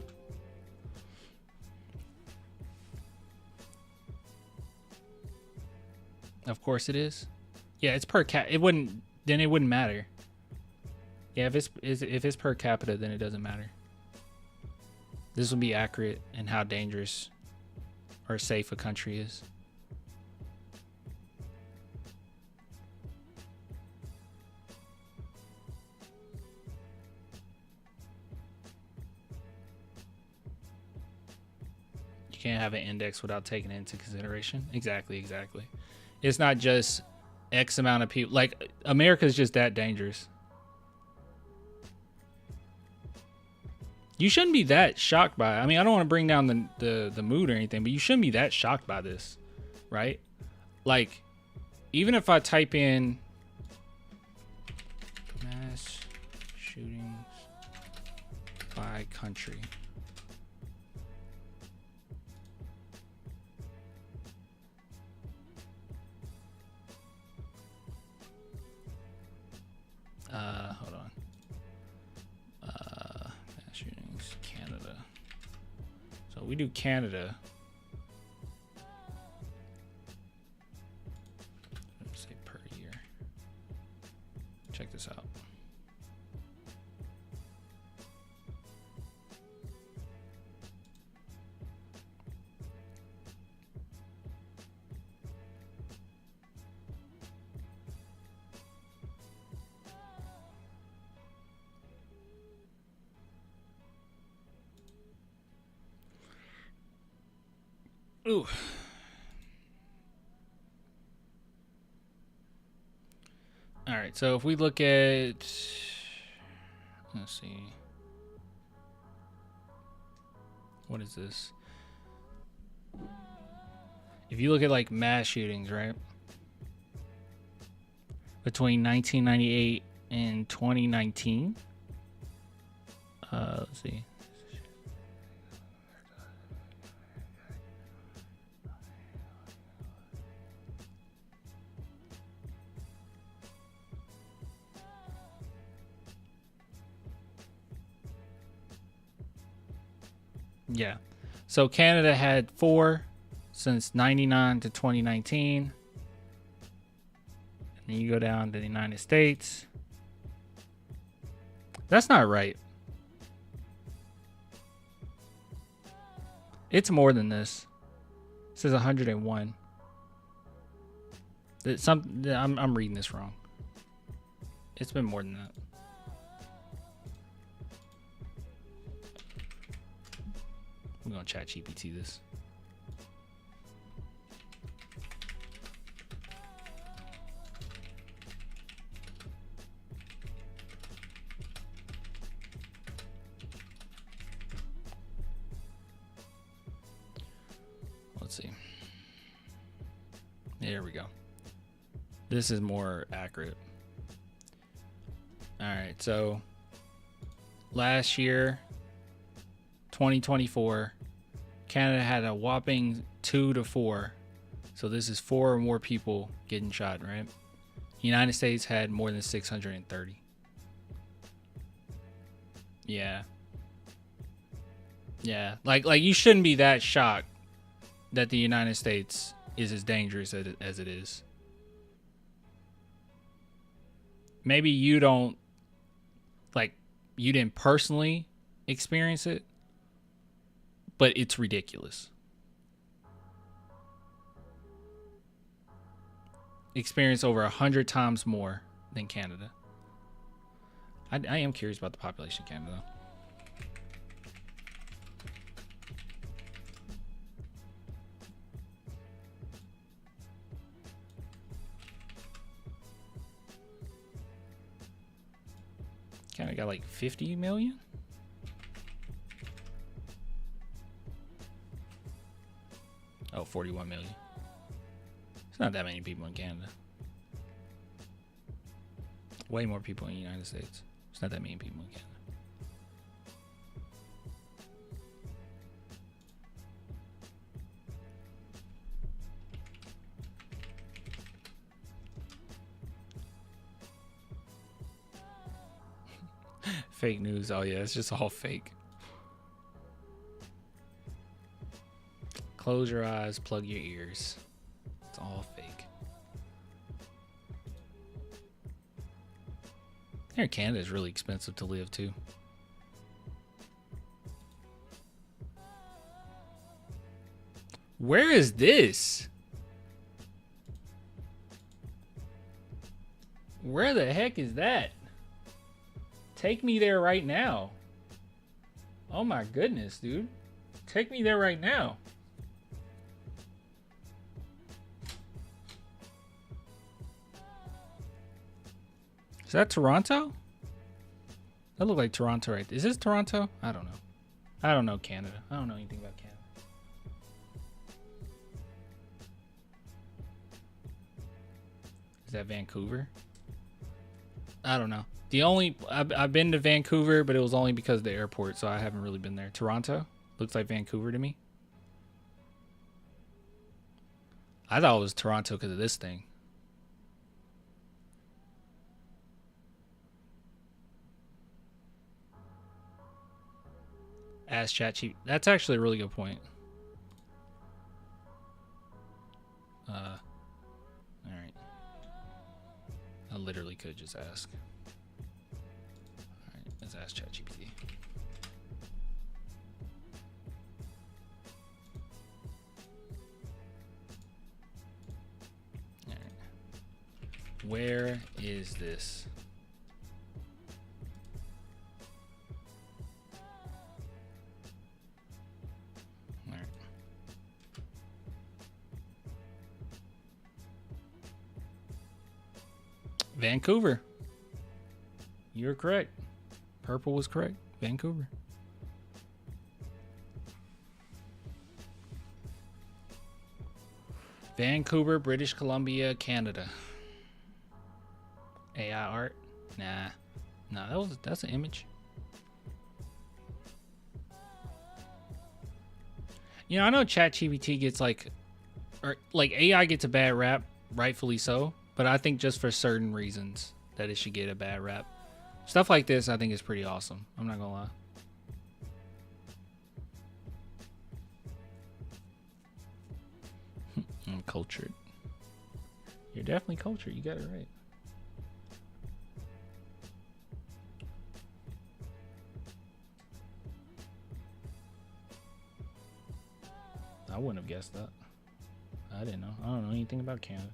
A: Of course it is. Yeah, it's per cap. It wouldn't matter. Yeah, if it's per capita, then it doesn't matter. This will be accurate in how dangerous or safe a country is. You can't have an index without taking it into consideration. Exactly. It's not just X amount of people. Like, America's just that dangerous. You shouldn't be that shocked by it. I mean, I don't want to bring down the mood or anything, but you shouldn't be that shocked by this, right? Like, even if I type in mass shootings by country. Hold on. Mass shootings, Canada. So we do Canada. Let's say per year. Check this out. Ooh. All right, so if we look at, let's see, what is this? If you look at like mass shootings, right? Between 1998 and 2019, let's see. Yeah. So Canada had 4 since 99 to 2019. And then you go down to the United States. That's not right. It's more than this. It says 101. I'm reading this wrong. It's been more than that. We're gonna chat GPT this. Let's see. There we go. This is more accurate. All right, so last year, 2024, Canada had a whopping 2 to 4. So this is 4 or more people getting shot, right? United States had more than 630. Yeah. Yeah. Like you shouldn't be that shocked that the United States is as dangerous as it is. Maybe you don't, like, you didn't personally experience it, but it's ridiculous. Experience over 100 times more than Canada. I am curious about the population of Canada, though. Canada got like 50 million? Oh, 41 million. It's not that many people in Canada. Way more people in the United States. It's not that many people in Canada. Fake news. Oh yeah, it's just all fake. Close your eyes, plug your ears. It's all fake. Here in Canada is really expensive to live too. Where is this? Where the heck is that? Take me there right now. Oh my goodness, dude. Take me there right now. Is that Toronto? That looked like Toronto, right? Is this Toronto? I don't know. I don't know Canada. I don't know anything about Canada. Is that Vancouver? I don't know. The only I've been to Vancouver, but it was only because of the airport, so I haven't really been there. Toronto looks like Vancouver to me. I thought it was Toronto because of this thing. Ask ChatGPT. That's actually a really good point. All right. I literally could just ask. All right, let's ask ChatGPT. All right. Where is this? Vancouver. You're correct. Purple was correct. Vancouver. Vancouver, British Columbia, Canada. AI art? Nah. No, that's an image. You know, I know ChatGPT gets like AI gets a bad rap, rightfully so, but I think just for certain reasons that it should get a bad rap. Stuff like this, I think, is pretty awesome. I'm not gonna lie. I'm cultured. You're definitely cultured. You got it right. I wouldn't have guessed that. I didn't know. I don't know anything about Canada.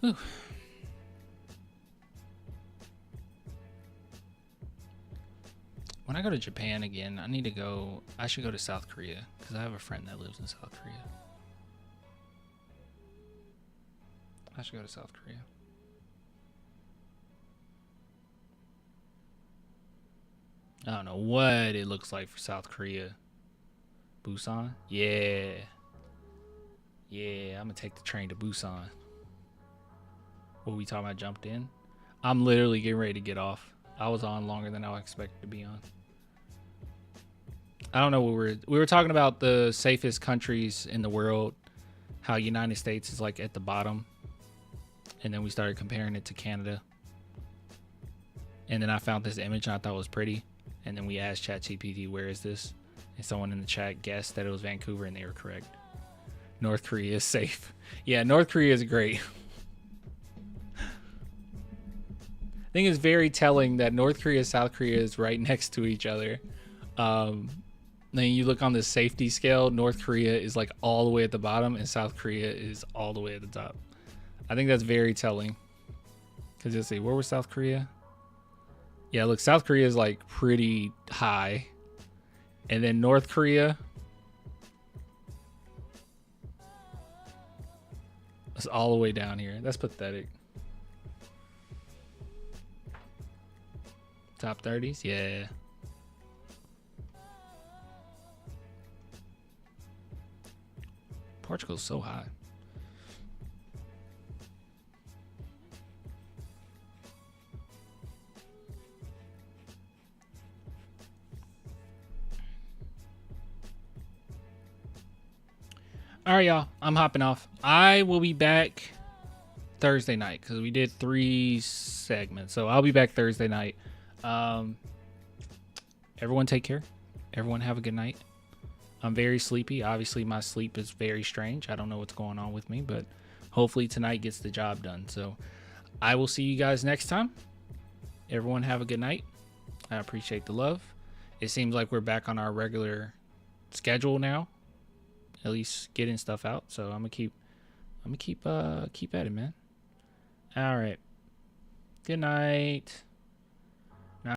A: Ooh. When I go to Japan again, I should go to South Korea because I have a friend that lives in South Korea. I should go to South Korea. I don't know what it looks like for South Korea. Busan? Yeah. Yeah, I'm gonna take the train to Busan. What we talking about, jumped in? I'm literally getting ready to get off. I was on longer than I expected to be on. I don't know what we were talking about the safest countries in the world, how United States is like at the bottom. And then we started comparing it to Canada. And then I found this image and I thought it was pretty. And then we asked ChatGPT, where is this? And someone in the chat guessed that it was Vancouver, and they were correct. North Korea is safe. Yeah, North Korea is great. I think it's very telling that North Korea and South Korea is right next to each other. Then you look on the safety scale, North Korea is like all the way at the bottom, and South Korea is all the way at the top. I think that's very telling. Because you'll see, where was South Korea? Yeah, look, South Korea is like pretty high. And then North Korea is all the way down here. That's pathetic. Top 30s? Yeah. Portugal's so high. All right, y'all. I'm hopping off. I will be back Thursday night because we did 3 segments. So I'll be back Thursday night. Everyone take care. Everyone have a good night. I'm very sleepy. Obviously, my sleep is very strange. I don't know what's going on with me, but hopefully tonight gets the job done. So I will see you guys next time. Everyone have a good night. I appreciate the love. It seems like we're back on our regular schedule now. At least getting stuff out. So I'm gonna keep at it, man. All right. Good night.